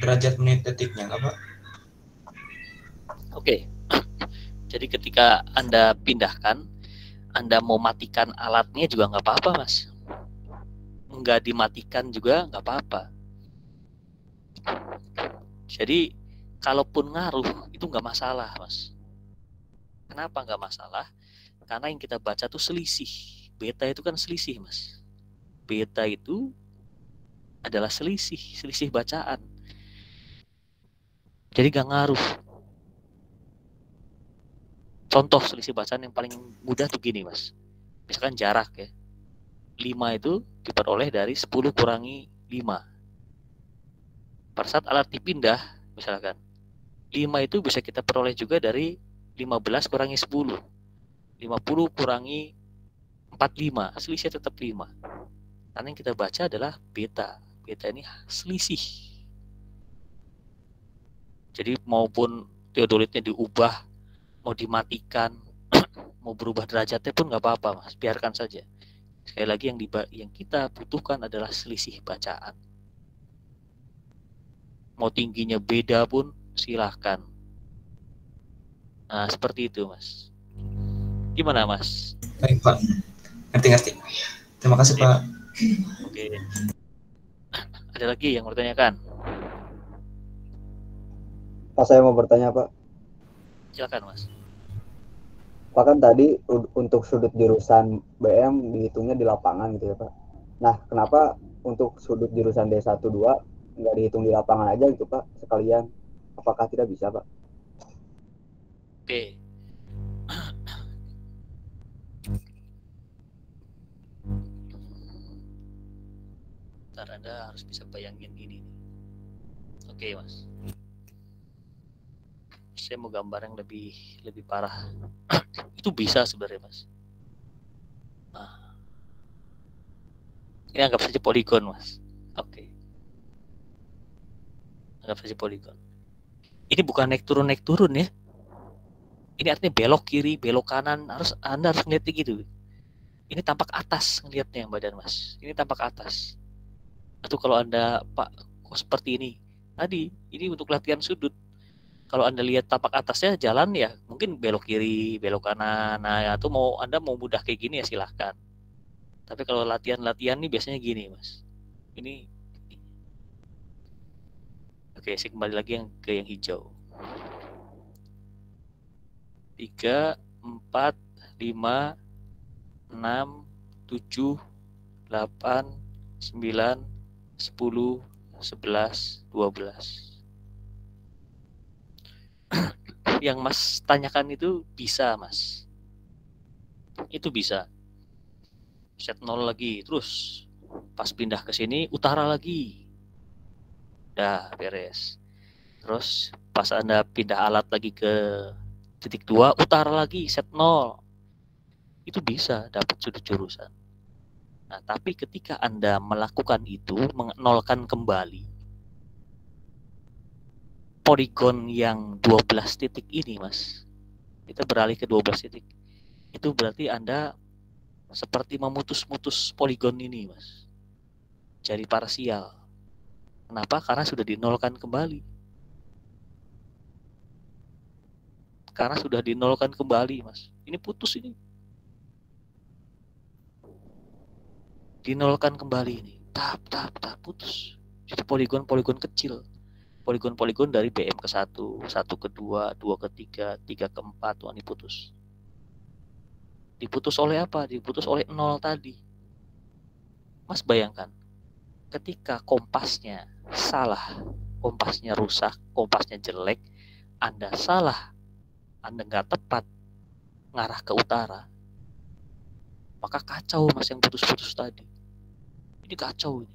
derajat menit detiknya nggak, Pak? Oke. Jadi ketika Anda pindahkan, Anda mau matikan alatnya juga nggak apa-apa, Mas. Nggak dimatikan juga nggak apa-apa. Jadi kalaupun ngaruh itu nggak masalah, Mas. Kenapa nggak masalah? Karena yang kita baca tuh selisih. Beta itu kan selisih, Mas. Beta itu adalah selisih bacaan. Jadi nggak ngaruh. Contoh selisih bacaan yang paling mudah tuh gini, Mas. Misalkan jarak ya. 5 itu diperoleh dari 10 kurangi 5. Pada saat alat dipindah, misalkan 5 itu bisa kita peroleh juga dari 15 kurangi 10. 50 kurangi 45, selisih tetap 5. Karena yang kita baca adalah beta. Beta ini selisih. Jadi maupun teodolitnya diubah, mau dimatikan, mau berubah derajatnya pun nggak apa-apa, Mas. Biarkan saja. Sekali lagi yang kita butuhkan adalah selisih bacaan. Mau tingginya beda pun silahkan. Nah, seperti itu, Mas. Gimana, Mas? Baik, Pak. Ngerti. Terima kasih, Pak. Oke. Ada lagi yang bertanyakan? Pak, saya mau bertanya, Pak. Silakan, Mas. Pak, kan tadi untuk sudut jurusan BM dihitungnya di lapangan gitu ya, Pak. Nah, kenapa untuk sudut jurusan D1 2 nggak dihitung di lapangan aja gitu, Pak, sekalian? Apakah tidak bisa, Pak? Oke. Ntar Anda harus bisa bayangin gini nih. Oke, Mas. Saya mau gambar yang lebih parah. Itu bisa sebenarnya, Mas. Nah, ini anggap saja poligon, Mas. Oke. Anggap saja poligon. Ini bukan naik turun ya. Ini artinya belok kiri, belok kanan, Anda harus ngeliatnya gitu. Ini tampak atas ngeliatnya badan, Mas. Ini tampak atas. Atau kalau Anda, Pak, kok seperti ini? Tadi, ini untuk latihan sudut. Kalau Anda lihat tapak atasnya jalan ya, mungkin belok kiri, belok kanan. Nah, atau Anda mau mudah kayak gini ya silahkan. Tapi kalau latihan-latihan nih biasanya gini, Mas. Ini. Oke, saya kembali lagi ke yang hijau. 3, 4, 5, 6, 7, 8, 9, 10, 11, 12. Yang Mas tanyakan itu bisa, Mas. Itu bisa. Set 0 lagi, terus pas pindah ke sini utara lagi. Dah beres. Terus pas Anda pindah alat lagi ke titik 2, utara lagi, set 0. Itu bisa dapat sudut jurusan. Nah, tapi ketika Anda melakukan itu, menolkan kembali poligon yang 12 titik ini, Mas. Kita beralih ke 12 titik. Itu berarti Anda seperti memutus-mutus poligon ini, Mas. Jadi parsial. Kenapa? Karena sudah dinolkan kembali. Karena sudah dinolkan kembali, Mas. Ini putus ini. Dinolkan kembali ini. Tap, putus. Jadi poligon-poligon kecil. Poligon-poligon dari BM ke 1, 1 ke 2, 2 ke 3, 3 ke 4, wah, ini putus. Diputus oleh apa? Diputus oleh 0 tadi. Mas bayangkan, ketika kompasnya salah, kompasnya rusak, kompasnya jelek, Anda salah, Anda nggak tepat ngarah ke utara, maka kacau, Mas, yang putus-putus tadi. Ini kacau ini.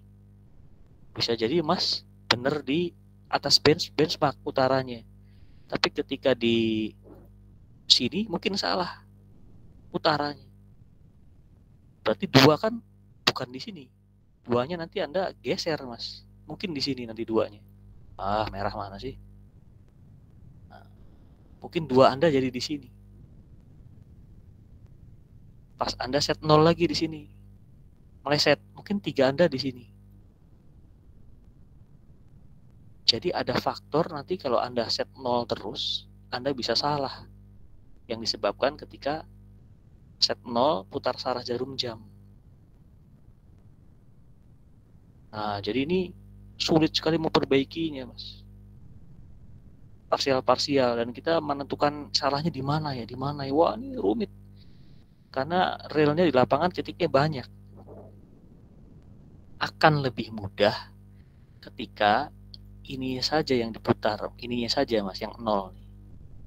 Bisa jadi Mas bener di atas benchmark utaranya, tapi ketika di sini mungkin salah utaranya. Berarti 2 kan bukan di sini. 2-nya nanti Anda geser, Mas. Mungkin di sini nanti 2-nya. Ah, merah mana sih? Nah, mungkin 2 Anda jadi di sini. Pas Anda set 0 lagi di sini. Meleset, mungkin 3 Anda di sini. Jadi ada faktor nanti kalau Anda set 0 terus, Anda bisa salah. Yang disebabkan ketika set 0 putar searah jarum jam. Nah, jadi ini sulit sekali memperbaikinya, Mas. Parsial-parsial, dan kita menentukan salahnya di mana ya. Wah, ini rumit. Karena relnya di lapangan titiknya banyak. Akan lebih mudah ketika ini saja yang diputar, ininya saja, Mas, yang 0.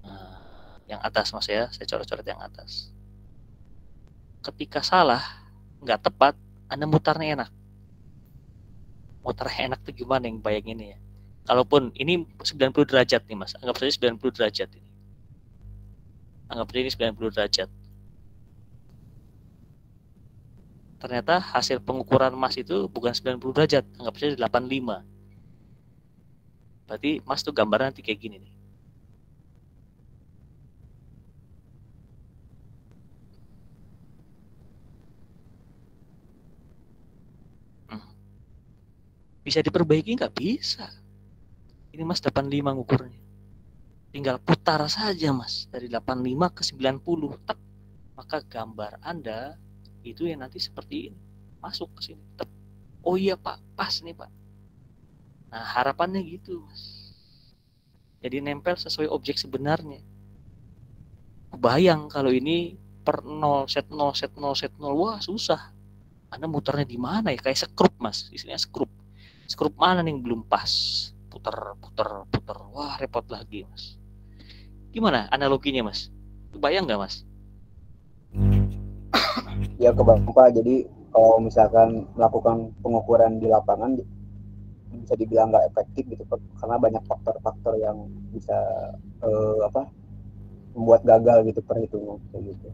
Nah, yang atas, Mas, ya, saya coret-coret yang atas. Ketika salah, nggak tepat, Anda mutarnya enak. Mutarnya enak tuh gimana yang bayangin ya? Kalaupun ini 90 derajat nih, Mas, anggap saja 90 derajat ini. Anggap saja ini 90 derajat. Ternyata hasil pengukuran Mas itu bukan 90 derajat, anggap saja 85. Berarti Mas tuh gambarnya nanti kayak gini nih. Bisa diperbaiki nggak? Bisa. Ini Mas 85 ngukurnya. Tinggal putar saja, Mas, dari 85 ke 90. Tep. Maka gambar Anda itu yang nanti seperti ini. Masuk ke sini. Tep. Oh iya, Pak, pas nih, Pak. Nah, harapannya gitu, Mas. Jadi nempel sesuai objek sebenarnya. Bayang kalau ini per 0, set 0, set 0, set 0. Wah, susah. Anda muternya di mana ya? Kayak skrup, Mas. Isinya skrup. Skrup mana nih yang belum pas? Puter. Wah, repot lagi, Mas. Gimana analoginya, Mas? Bayang nggak, Mas? Ya kebayang Pak. Jadi kalau misalkan melakukan pengukuran di lapangan bisa dibilang nggak efektif gitu Pak, karena banyak faktor-faktor yang bisa membuat gagal gitu perhitungan kayak gitu.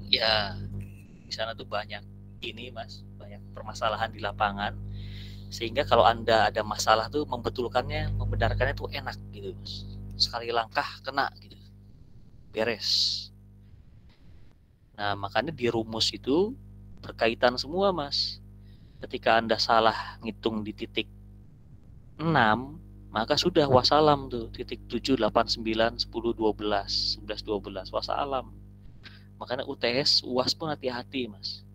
Ya, di sana tuh banyak ini, Mas, banyak permasalahan di lapangan, sehingga kalau Anda ada masalah tuh membenarkannya tuh enak gitu, Mas. Sekali langkah kena gitu, beres. Nah, makanya di rumus itu berkaitan semua, Mas. Ketika Anda salah ngitung di titik 6, maka sudah wassalam tuh, titik 7, 8, 9, 10, 12, 11, 12, wassalam. Makanya UTS, UAS pun hati-hati, Mas.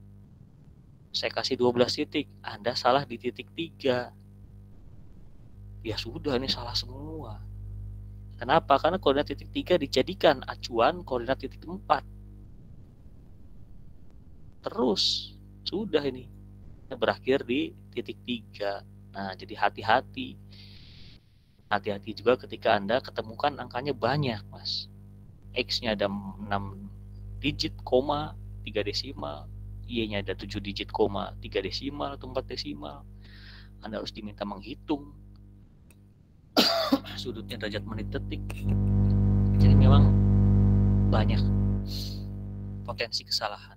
Saya kasih 12 titik, Anda salah di titik 3. Ya sudah, ini salah semua. Kenapa? Karena koordinat titik 3 dijadikan acuan koordinat titik 4. Terus, sudah ini. Berakhir di titik 3. Nah, jadi hati-hati. Hati-hati juga ketika Anda ketemukan angkanya banyak, Mas. X-nya ada 6 digit, koma, 3 desimal. Y-nya ada 7 digit, koma, 3 desimal atau 4 desimal. Anda harus diminta menghitung sudutnya derajat menit detik. Jadi memang banyak potensi kesalahan.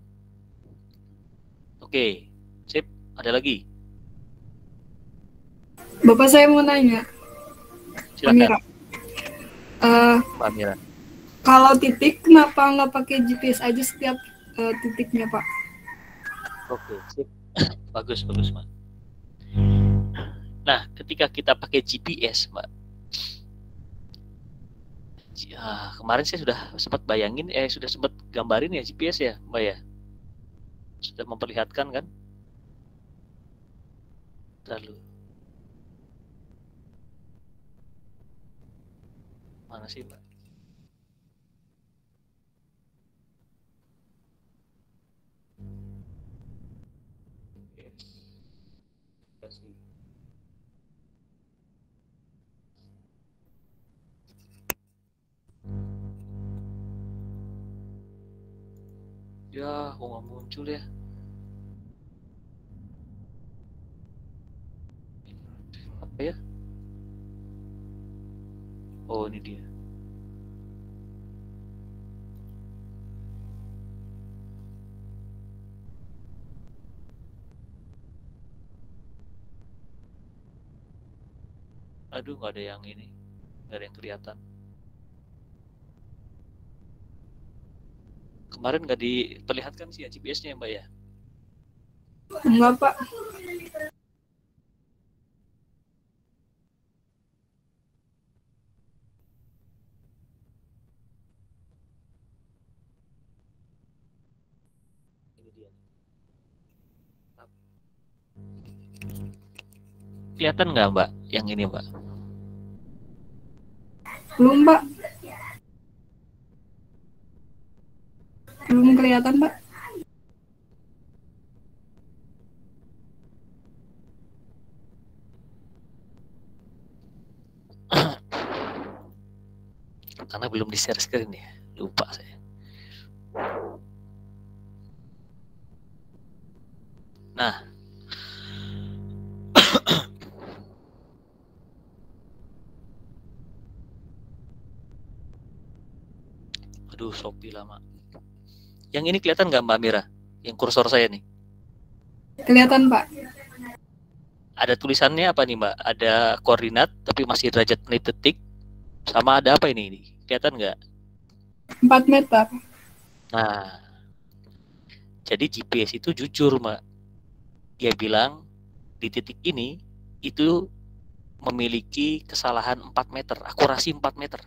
Oke, sip. Ada lagi? Bapak saya mau nanya. Silakan. Mbak Amira. Kalau titik kenapa nggak pakai GPS aja setiap titiknya, Pak? Oke, sip. Bagus, Mbak. Nah, ketika kita pakai GPS, Mbak. Ya, kemarin saya sudah sempat bayangin, sudah sempat gambarin ya GPS ya, Mbak ya. Sudah memperlihatkan kan? Lalu mana sih, Mbak? Ya, kok nggak muncul ya? Apa ya? Oh, ini dia. Aduh, nggak ada yang ini, nggak ada yang kelihatan. Kemarin nggak diperlihatkan sih ya GPS-nya, Mbak ya? Enggak, Pak. Ini dia. Kelihatan nggak, Mbak, yang ini, Mbak? Belum, Pak. Belum kelihatan, Pak. Karena belum di-share screen ya, lupa saya. Nah, aduh, Shopee lama. Yang ini kelihatan nggak, Mbak Mira? Yang kursor saya nih. Kelihatan, Pak. Ada tulisannya apa nih, Mbak? Ada koordinat, tapi masih derajat menit detik. Sama ada apa ini? Kelihatan nggak? 4 meter. Nah, jadi GPS itu jujur, Mbak. Dia bilang di titik ini itu memiliki kesalahan 4 meter, akurasi 4 meter.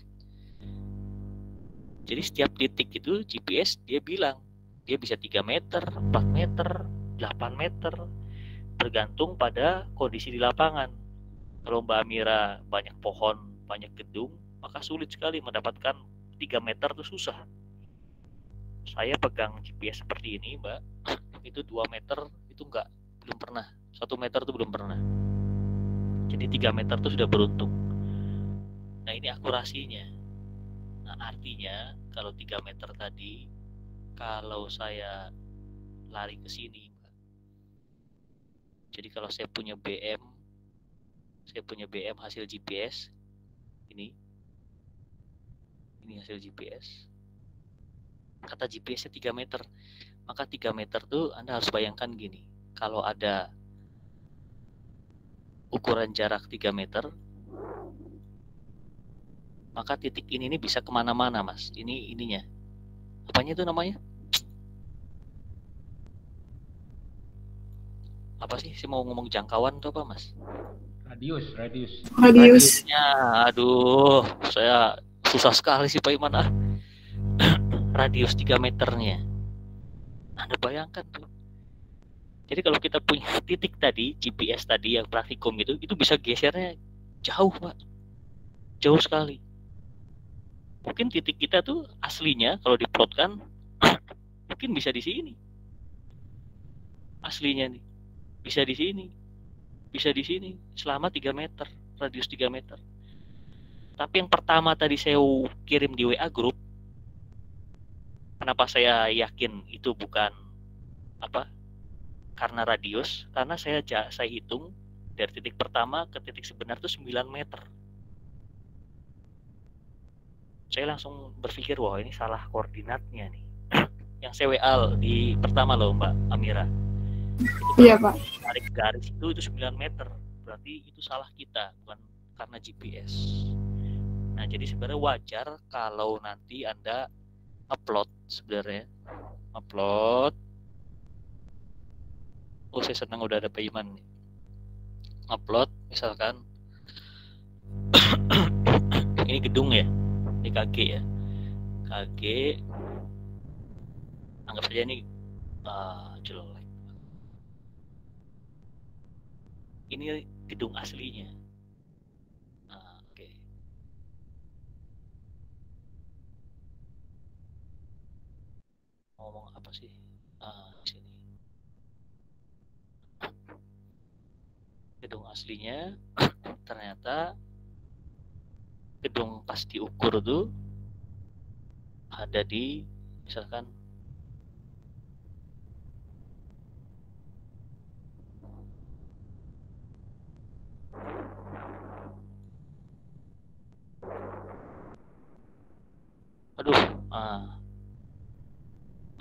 Jadi setiap titik itu GPS dia bilang dia bisa 3 meter, 4 meter, 8 meter, tergantung pada kondisi di lapangan. Kalau Mbak Amira banyak pohon, banyak gedung, maka sulit sekali mendapatkan 3 meter itu susah. Saya pegang GPS seperti ini, Mbak, itu 2 meter itu belum pernah. 1 meter itu belum pernah. Jadi 3 meter itu sudah beruntung. Nah, ini akurasinya. Nah, artinya kalau 3 meter tadi, kalau saya lari ke sini, Mbak. Jadi kalau saya punya BM hasil GPS, ini hasil GPS. Kata GPS-nya 3 meter. Maka 3 meter tuh Anda harus bayangkan gini. Kalau ada ukuran jarak 3 meter, maka titik ini bisa kemana-mana, Mas. Ininya. Apanya itu namanya? Apa sih? Saya mau ngomong jangkauan tuh apa, Mas? Radiusnya. Aduh, saya susah sekali sih Pak Iman. Radius 3 meternya. Anda bayangkan tuh. Jadi kalau kita punya titik tadi, GPS tadi yang praktikum itu bisa gesernya jauh, Pak. Jauh sekali. Mungkin titik kita tuh aslinya kalau diplotkan mungkin bisa di sini. Aslinya nih. Bisa di sini. Bisa di sini selama 3 meter, radius 3 meter. Tapi yang pertama tadi saya kirim di WA group, kenapa saya yakin itu bukan karena radius? Karena saya hitung dari titik pertama ke titik sebenar itu 9 meter. Saya langsung berpikir, wah ini salah koordinatnya nih. Yang saya WA di pertama loh Mbak Amira. Iya Pak. Tarik garis itu 9 meter. Berarti itu salah kita, bukan karena GPS. Nah, jadi sebenarnya wajar kalau nanti Anda upload sebenarnya. Upload. Oh, saya senang udah ada Pak Iman nih. Upload misalkan ini gedung ya. Ini KG ya. KG anggap saja ini jelek. Ini gedung aslinya. Oke. Ngomong apa sih? Di sini. Gedung aslinya ternyata gedung pas diukur tuh ada di misalkan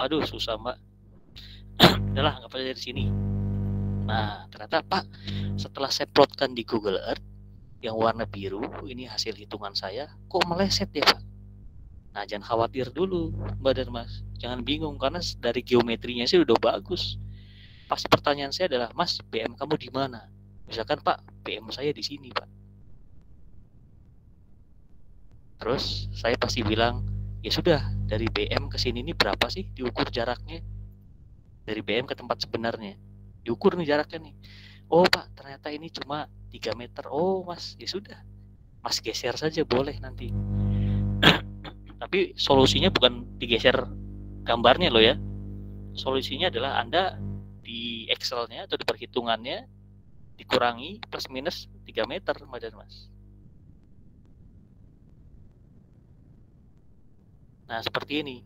aduh susah Mbak. Udahlah anggap aja dari sini. Nah ternyata Pak, setelah saya plotkan di Google Earth yang warna biru, ini hasil hitungan saya, kok meleset ya Pak? Nah jangan khawatir dulu Mbak dan Mas, jangan bingung karena dari geometrinya sih udah bagus. Pasti pertanyaan saya adalah, Mas BM kamu di mana? Misalkan Pak, BM saya di sini Pak. Terus saya pasti bilang, ya sudah dari BM ke sini ini berapa sih diukur jaraknya? Dari BM ke tempat sebenarnya diukur nih jaraknya nih. Oh Pak, ternyata ini cuma 3 meter. Oh Mas, ya sudah. Mas geser saja boleh nanti. Tapi solusinya bukan digeser gambarnya loh ya. Solusinya adalah Anda di Excel-nya atau di perhitungannya dikurangi plus minus 3 meter, Mas. Nah, seperti ini.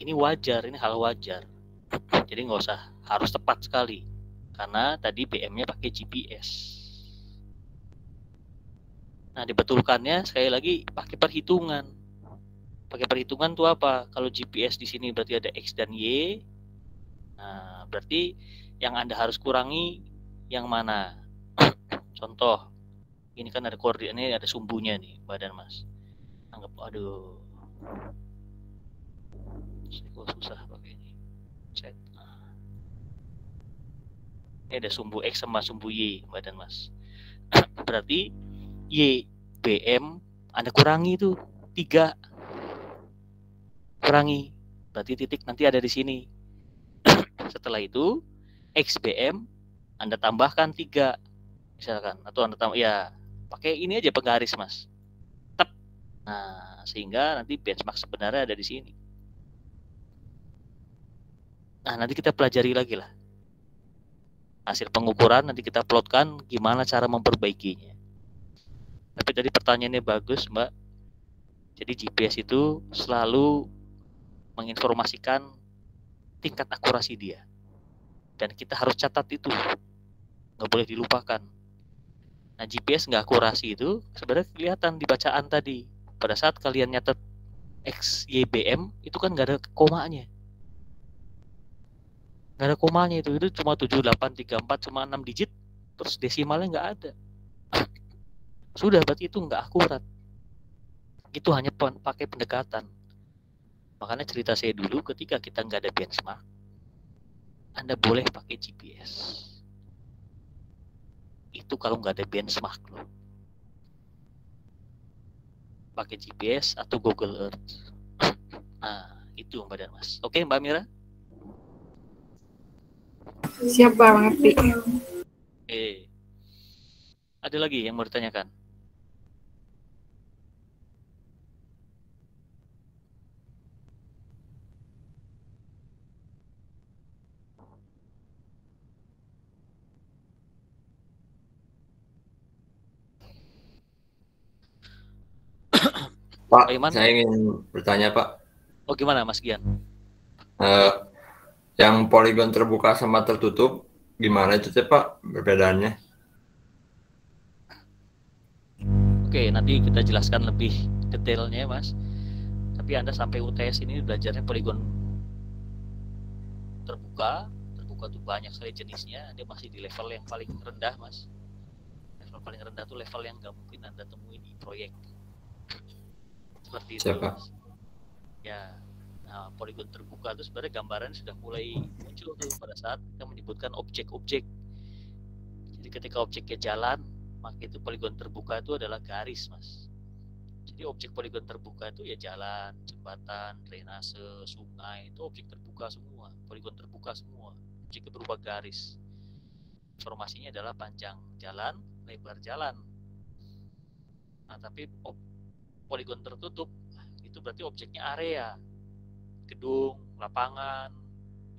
Ini wajar, ini hal wajar. Jadi nggak usah harus tepat sekali. Karena tadi BM-nya pakai GPS. Nah, dibetulkannya sekali lagi pakai perhitungan. Pakai perhitungan tuh apa? Kalau GPS di sini berarti ada X dan Y. Nah, berarti yang Anda harus kurangi yang mana? Contoh, ini kan ada koordinat, ini ada sumbunya nih, badan Mas. Anggap, aduh. Kok susah pakai ini. Set. Ini ada sumbu X sama sumbu Y, badan Mas. Berarti Y, BM, Anda kurangi tuh 3. Kurangi. Berarti titik nanti ada di sini. Setelah itu, XBM, Anda tambahkan 3. Misalkan. Atau Anda tambah, ya pakai ini aja penggaris Mas. Tep. Nah, sehingga nanti benchmark sebenarnya ada di sini. Nah, nanti kita pelajari lagi lah. Hasil pengukuran nanti kita plotkan gimana cara memperbaikinya. Tapi tadi pertanyaannya bagus, Mbak. Jadi GPS itu selalu menginformasikan tingkat akurasi dia. Dan kita harus catat itu. Nggak boleh dilupakan. Nah, GPS nggak akurasi itu sebenarnya kelihatan di bacaan tadi. Pada saat kalian nyatet XYBM, itu kan nggak ada komanya. Nggak ada komanya itu cuma 7834, cuma 6 digit, terus desimalnya nggak ada. Sudah, berarti itu nggak akurat. Itu hanya pakai pendekatan. Makanya cerita saya dulu, ketika kita nggak ada benchmark, Anda boleh pakai GPS. Itu kalau nggak ada benchmark loh. Pakai GPS atau Google Earth. Nah, itu Mbak dan Mas. Oke, Mbak Mira? Siap banget, Pi. Ada lagi yang mau ditanyakan? Pak, saya ingin bertanya, Pak. Oh, gimana Mas Gian? Yang poligon terbuka sama tertutup, gimana itu Pak perbedaannya? Oke, nanti kita jelaskan lebih detailnya, Mas. Tapi Anda sampai UTS ini belajarnya poligon terbuka. Terbuka tuh banyak sekali jenisnya. Dia masih di level yang paling rendah, Mas. Level paling rendah tuh level yang nggak mungkin Anda temui di proyek. Seperti itu. Siapa? Ya. Nah, poligon terbuka itu sebenarnya gambaran sudah mulai muncul tuh pada saat kita menyebutkan objek-objek. Jadi ketika objeknya jalan, maka itu poligon terbuka itu adalah garis, Mas. Jadi objek poligon terbuka itu ya jalan, jembatan, drainase, sungai, itu objek terbuka semua, poligon terbuka semua. Objeknya berupa garis. Informasinya adalah panjang jalan, lebar jalan. Nah, tapi poligon tertutup itu berarti objeknya area. Gedung, lapangan,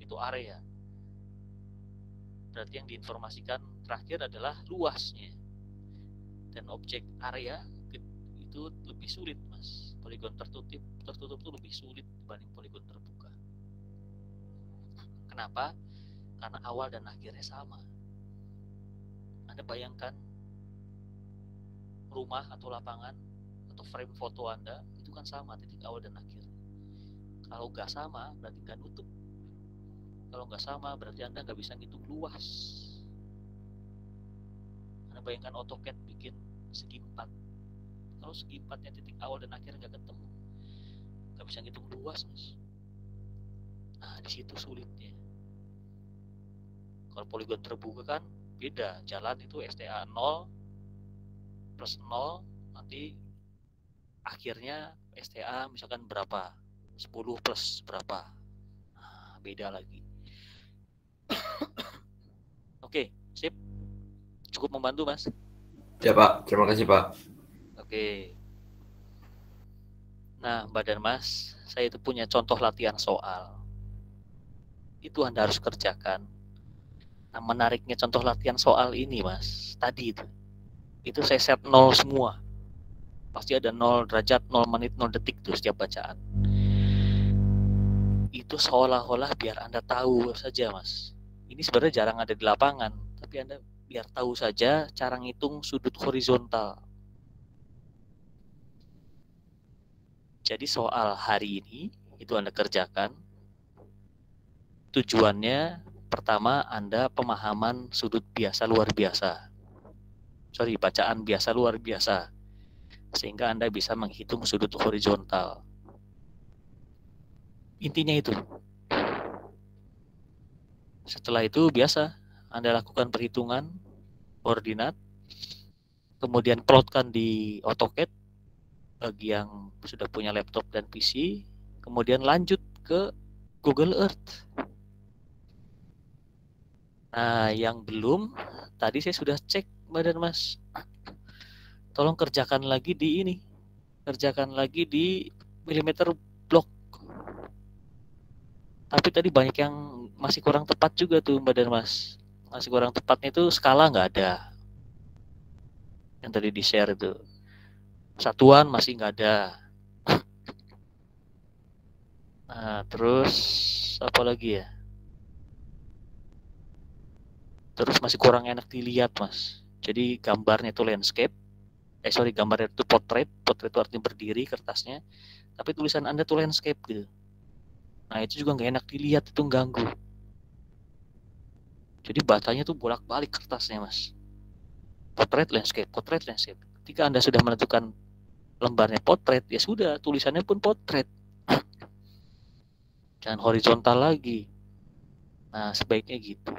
itu area. Berarti yang diinformasikan terakhir adalah luasnya. Dan objek area itu lebih sulit, Mas. Poligon tertutup itu lebih sulit dibanding poligon terbuka. Kenapa? Karena awal dan akhirnya sama. Anda bayangkan rumah atau lapangan atau frame foto Anda itu kan sama titik awal dan akhir. Kalau nggak sama, berarti nggak nutup. Kalau nggak sama, berarti Anda nggak bisa ngitung luas. Anda bayangkan AutoCAD bikin segi 4. Kalau segi 4-nya titik awal dan akhir nggak ketemu, nggak bisa ngitung luas, Mas. Nah, di situ sulitnya. Kalau poligon terbuka kan beda. Jalan itu STA 0 plus 0, nanti akhirnya STA misalkan berapa? 10 plus berapa? Nah, beda lagi. Oke, sip. Cukup membantu, Mas? Ya, Pak. Terima kasih, Pak. Oke. Nah, Mbak dan Mas, saya itu punya contoh latihan soal. Itu Anda harus kerjakan. Nah, menariknya contoh latihan soal ini, Mas, tadi itu saya set 0 semua. Pasti ada 0 derajat, 0 menit, 0 detik tuh setiap bacaan. Itu seolah-olah biar Anda tahu saja, Mas. Ini sebenarnya jarang ada di lapangan, tapi Anda biar tahu saja cara ngitung sudut horizontal. Jadi soal hari ini itu Anda kerjakan. Tujuannya pertama Anda pemahaman sudut biasa luar biasa. Bacaan biasa luar biasa. Sehingga Anda bisa menghitung sudut horizontal. Intinya itu. Setelah itu biasa Anda lakukan perhitungan koordinat, kemudian plotkan di AutoCAD bagi yang sudah punya laptop dan PC, kemudian lanjut ke Google Earth. Nah, yang belum, tadi saya sudah cek, Mbak dan Mas. Tolong kerjakan lagi di ini, kerjakan lagi di milimeter block. Tapi tadi banyak yang masih kurang tepat juga tuh Mbak Darmas. Masih kurang tepatnya itu skala nggak ada. Yang tadi di share itu. Satuan masih nggak ada. Nah, terus apa lagi ya? Terus masih kurang enak dilihat, Mas. Jadi gambarnya itu landscape. Gambarnya itu portrait. Portrait itu artinya berdiri kertasnya. Tapi tulisan Anda tuh landscape gitu. Nah, itu juga nggak enak dilihat, itu ganggu. Jadi bacanya tuh bolak-balik kertasnya, Mas. Portrait landscape, portrait landscape. Ketika Anda sudah menentukan lembarnya portrait, ya sudah, tulisannya pun portrait. Jangan horizontal lagi. Nah, sebaiknya gitu.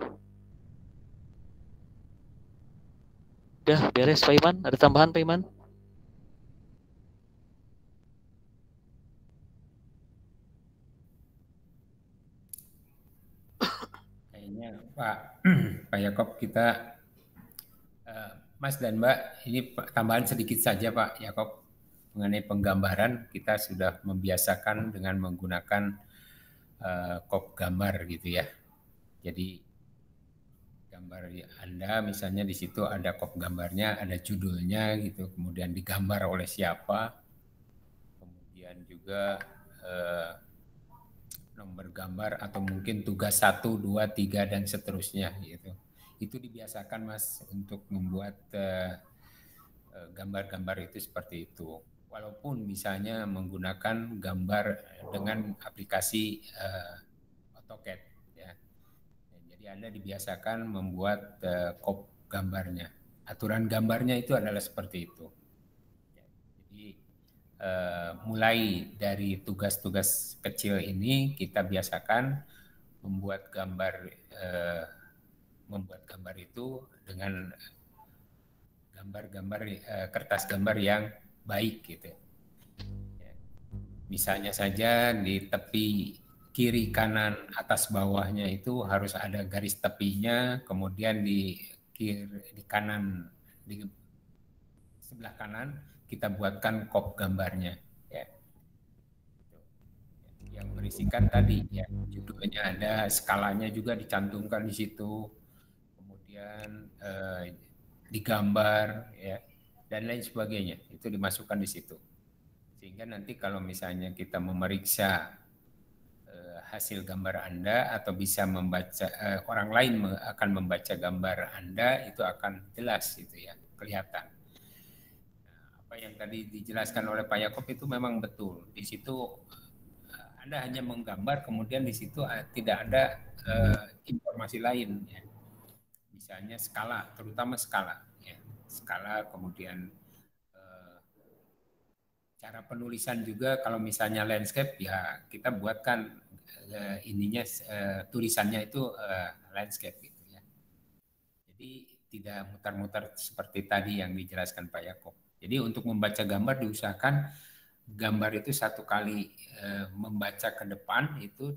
Udah beres Pak Iman? Ada tambahan Pak Iman? Kayaknya Pak Yakob kita Mas dan Mbak, ini tambahan sedikit saja Pak Yakob mengenai penggambaran. Kita sudah membiasakan dengan menggunakan kop gambar gitu ya. Jadi gambar Anda misalnya di situ ada kop gambarnya, ada judulnya gitu, kemudian digambar oleh siapa, kemudian juga nomor gambar atau mungkin tugas 1, 2, 3 dan seterusnya gitu. Itu dibiasakan Mas untuk membuat gambar-gambar itu seperti itu. Walaupun misalnya menggunakan gambar dengan aplikasi AutoCAD. Anda dibiasakan membuat kop gambarnya. Aturan gambarnya itu adalah seperti itu. Jadi mulai dari tugas-tugas kecil ini kita biasakan membuat gambar itu dengan gambar-gambar kertas gambar yang baik gitu. Misalnya saja di tepi kiri, kanan, atas, bawahnya itu harus ada garis tepinya, kemudian di kanan, di sebelah kanan kita buatkan kop gambarnya. Ya. Yang berisikan tadi, ya judulnya ada, skalanya juga dicantumkan di situ, kemudian digambar, ya dan lain sebagainya itu dimasukkan di situ. Sehingga nanti kalau misalnya kita memeriksa hasil gambar Anda atau bisa membaca orang lain akan membaca gambar Anda, itu akan jelas gitu ya, kelihatan. Nah, apa yang tadi dijelaskan oleh Pak Yakob itu memang betul. Di situ Anda hanya menggambar, kemudian di situ tidak ada informasi lain ya. Misalnya skala, terutama skala ya. Skala, kemudian cara penulisan juga, kalau misalnya landscape ya kita buatkan tulisannya itu landscape gitu ya. Jadi tidak mutar-mutar seperti tadi yang dijelaskan Pak Yakob. Jadi untuk membaca gambar diusahakan gambar itu satu kali membaca ke depan itu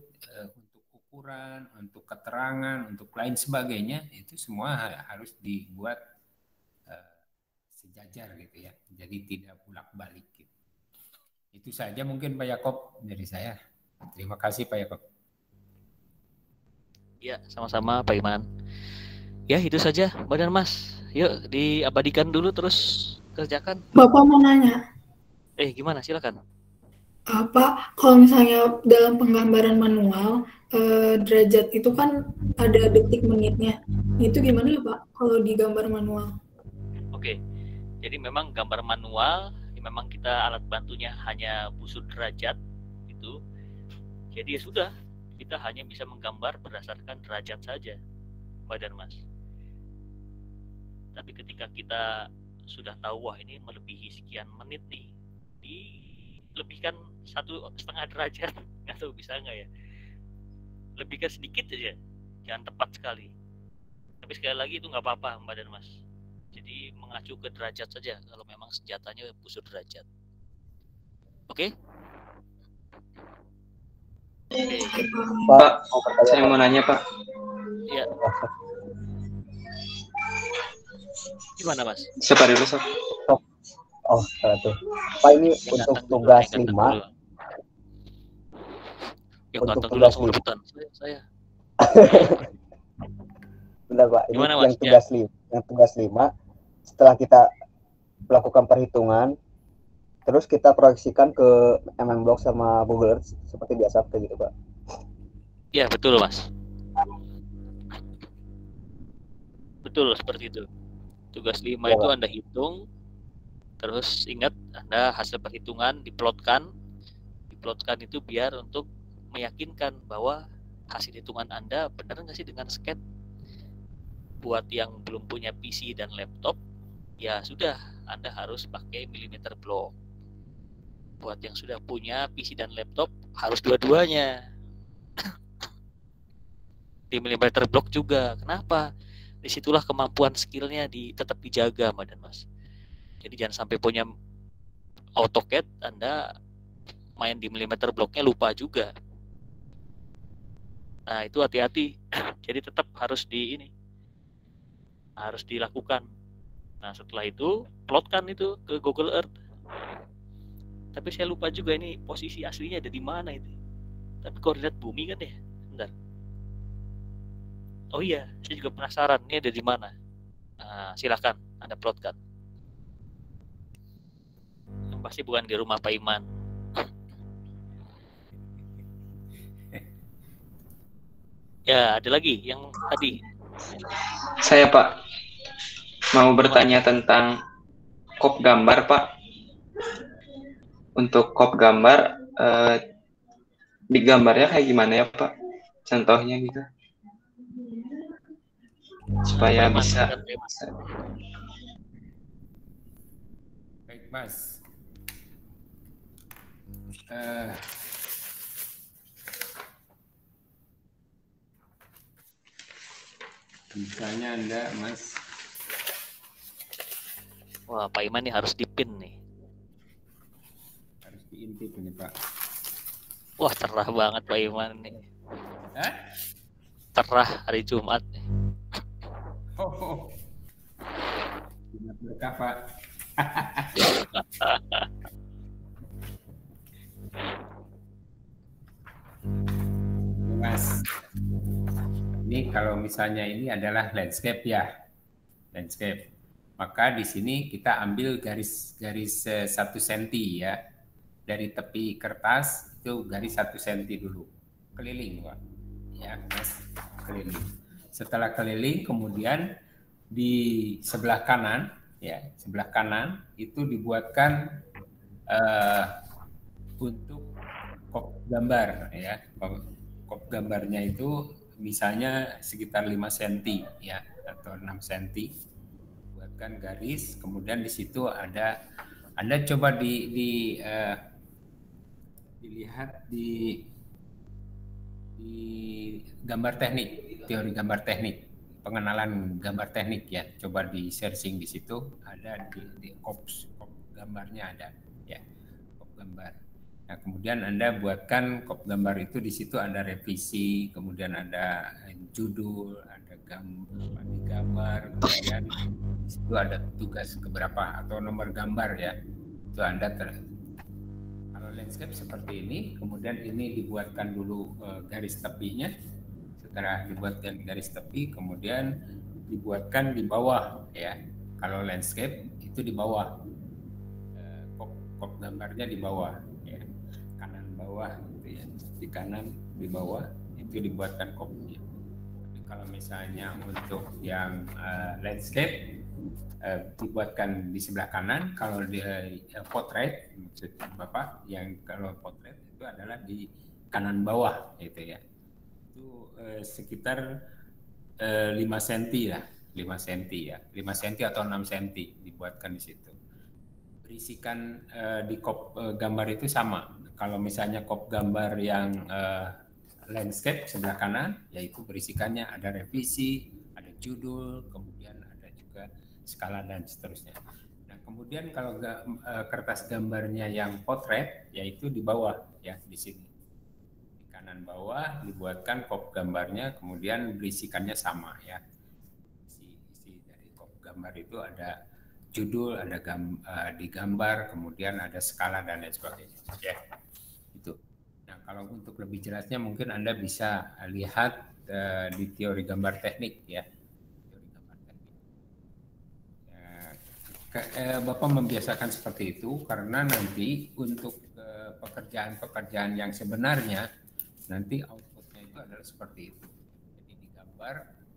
untuk ukuran, untuk keterangan, untuk lain sebagainya itu semua harus dibuat sejajar gitu ya. Jadi tidak bolak-balik gitu. Itu saja mungkin Pak Yakob dari saya. Terima kasih Pak Yakob. Ya, sama-sama Pak Iman. Ya, itu saja Mbak dan Mas. Yuk diabadikan dulu terus kerjakan. Bapak mau nanya. Gimana? Silakan. Apa kalau misalnya dalam penggambaran manual derajat itu kan ada detik menitnya. Itu gimana ya Pak kalau di gambar manual? Oke. Jadi memang gambar manual memang kita alat bantunya hanya busur derajat gitu. Jadi ya sudah, kita hanya bisa menggambar berdasarkan derajat saja, Mbak dan Mas. Tapi ketika kita sudah tahu, wah ini melebihi sekian menit nih, dilebihkan 1,5 derajat, nggak tahu bisa nggak ya? Lebihkan sedikit aja, jangan tepat sekali. Tapi sekali lagi itu nggak apa-apa, Mbak dan Mas. Jadi mengacu ke derajat saja, kalau memang senjatanya busur derajat. Oke? Pak, saya mau nanya Pak. Iya. Gimana Mas? Siapa dulu Sob? Oh, satu. Pak, ini untuk tugas 5. Yuk, Untuk ngantar dulu tugas langsung rebutan. Saya. Bentar, Pak. Ini Gimana, yang Mas? tugas 5, setelah kita melakukan perhitungan, terus kita proyeksikan ke MMBlock sama Google Earth seperti biasa kayak gitu, Pak. Iya, betul, Mas. Betul, seperti itu. Tugas 5 Ya, itu Pak. Anda hitung, terus ingat Anda hasil perhitungan diplotkan. Diplotkan itu biar untuk meyakinkan bahwa hasil hitungan Anda benar nggak sih dengan scan. Buat yang belum punya PC dan laptop, ya sudah, Anda harus pakai millimeter block. Buat yang sudah punya PC dan laptop, harus dua-duanya. Di millimeter block juga. Kenapa? Disitulah kemampuan skillnya tetap dijaga, Mbak dan Mas. Jadi jangan sampai punya AutoCAD, Anda main di millimeter blocknya lupa juga. Nah, itu hati-hati. Jadi tetap harus harus dilakukan. Nah, setelah itu plotkan itu ke Google Earth. Tapi saya lupa juga ini posisi aslinya ada di mana itu. Tapi koordinat bumi kan ya. Bentar. Oh iya, saya juga penasaran ini ada di mana. Nah, silakan Anda plotkan. Yang pasti bukan di rumah Pak Iman. Ya, ada lagi yang tadi. Saya, Pak, mau bertanya tentang kop gambar, Pak. Untuk kop gambar, di gambarnya kayak gimana ya, Pak? Contohnya gitu. Supaya bisa. Baik, Mas. Misalnya Anda, Mas. Wah, Pak Iman nih harus dipin nih. Harus diintip ini, Pak. Wah, cerah banget Pak Iman nih. Hah? Cerah hari Jumat nih. Oh. Jumat berkah, Pak. Mas, ini kalau misalnya ini adalah landscape ya, landscape. Maka di sini kita ambil garis 1 cm ya, dari tepi kertas itu garis 1 cm dulu, keliling Pak, ya Mas, keliling. Setelah keliling kemudian di sebelah kanan, ya sebelah kanan itu dibuatkan untuk kop gambar ya. Kop gambarnya itu misalnya sekitar 5 cm ya atau 6 cm. Buatkan garis, kemudian di situ ada, Anda coba dilihat di gambar teknik, teori gambar teknik, pengenalan gambar teknik ya. Coba di searching di situ, ada di kop gambarnya ada ya, kop gambar. Nah, kemudian Anda buatkan kop gambar itu, di situ ada revisi, kemudian ada judul, ada gambar, kemudian di situ ada tugas keberapa atau nomor gambar ya. Itu Anda kalau landscape seperti ini, kemudian ini dibuatkan dulu garis tepinya. Setelah dibuatkan garis tepi, kemudian dibuatkan di bawah ya. Kalau landscape itu di bawah, kop gambarnya di bawah. Bawah gitu ya, di kanan di bawah itu dibuatkan kopnya. Tapi kalau misalnya untuk yang landscape dibuatkan di sebelah kanan. Kalau di potret maksud Bapak, yang kalau potret itu adalah di kanan bawah gitu ya. Itu sekitar 5 cm lah, 5 cm ya, 5 cm atau 6 cm dibuatkan di situ. Berisikan di kop gambar itu sama. Kalau misalnya kop gambar yang landscape sebelah kanan, yaitu berisikannya ada revisi, ada judul, kemudian ada juga skala dan seterusnya. Nah, kemudian kalau kertas gambarnya yang potret, yaitu di bawah ya, di sini. Di kanan bawah dibuatkan kop gambarnya, kemudian berisikannya sama ya. Isi dari kop gambar itu ada judul, ada digambar, kemudian ada skala dan lain sebagainya. Ya, itu. Nah, kalau untuk lebih jelasnya mungkin Anda bisa lihat di teori gambar teknik ya. Teori gambar teknik. Bapak membiasakan seperti itu karena nanti untuk pekerjaan-pekerjaan yang sebenarnya nanti outputnya itu adalah seperti itu. Jadi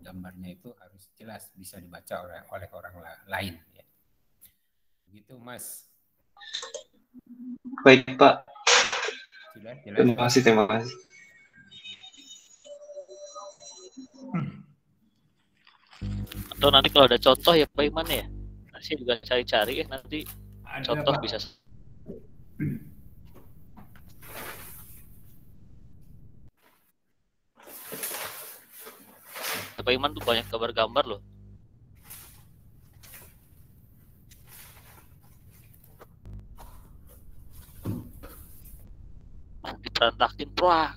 gambarnya itu harus jelas bisa dibaca oleh orang lain. Ya. Begitu, Mas. Baik, Pak. Jelas. Terima kasih. Atau nanti kalau ada contoh ya Pak Iman ya. Saya juga cari-cari ya nanti ada, contoh Pak. bisa. Pak Iman tuh banyak gambar-gambar loh. Diperantakin prak.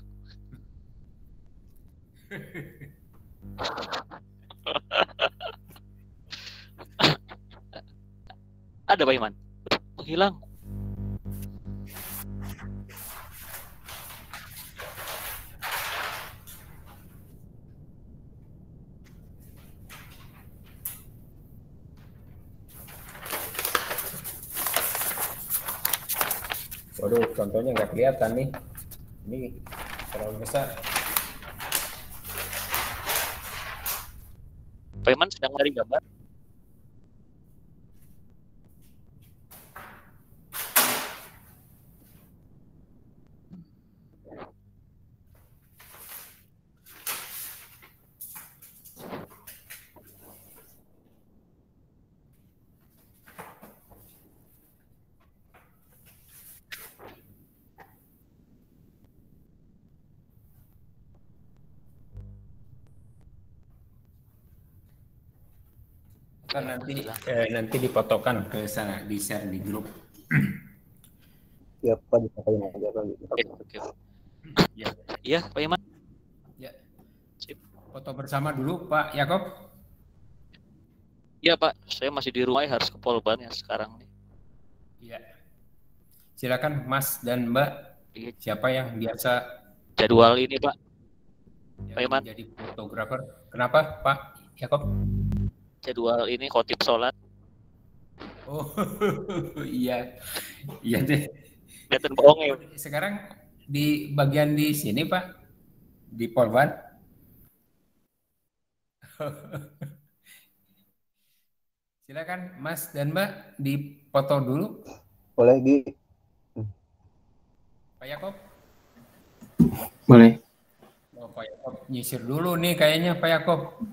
Ada Pak Iman menghilang. Waduh, contohnya nggak kelihatan nih. Ini terlalu besar. Pak Iman sedang cari gambar. Kan nanti dipotokan ke sana, di share di grup. Ya Pak, dipakai aja Pak. Oke. Iya Pak Iman. Ya. Foto bersama dulu Pak Yakob. Iya Pak, saya masih di rumah ya, harus ke Polban ya sekarang nih. Iya. Silakan Mas dan Mbak. Siapa yang biasa jadwal ini Pak? Pak Iman. Jadi fotografer. Kenapa Pak Yakob? Jadwal ini khotib sholat. Oh iya, iya deh. Kelihatan bohong ya. Sekarang di bagian di sini Pak, di Polban. Silakan Mas dan Mbak dipoto dulu. Boleh Gi. Pak Yakob. Boleh. Oh, Pak Yakob nyisir dulu nih kayaknya Pak Yakob.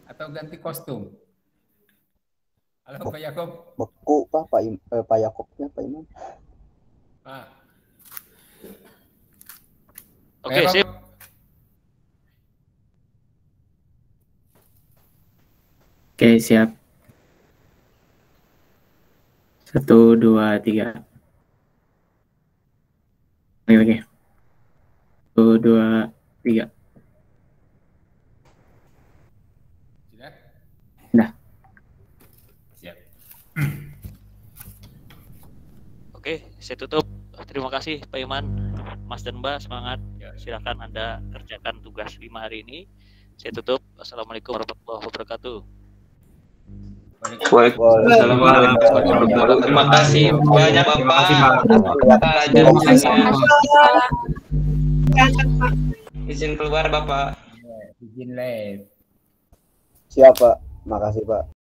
Atau ganti kostum. Halo Pak Yakob. Beku Pak Yakobnya Pak Iman. Oke, sip. Oke, siap. 1, 2, 3. Oke. 1, 2, 3. Dah. Siap. Oke, saya tutup. Terima kasih Pak Iman, Mas dan Mbak, semangat. Silakan Anda kerjakan tugas 5 hari ini. Saya tutup. Assalamualaikum warahmatullahi wabarakatuh. Waalaikumsalam warahmatullahi wabarakatuh. Terima kasih banyak Bapak. Izin keluar Bapak. Izin live. Siap Pak. Makasih Pak.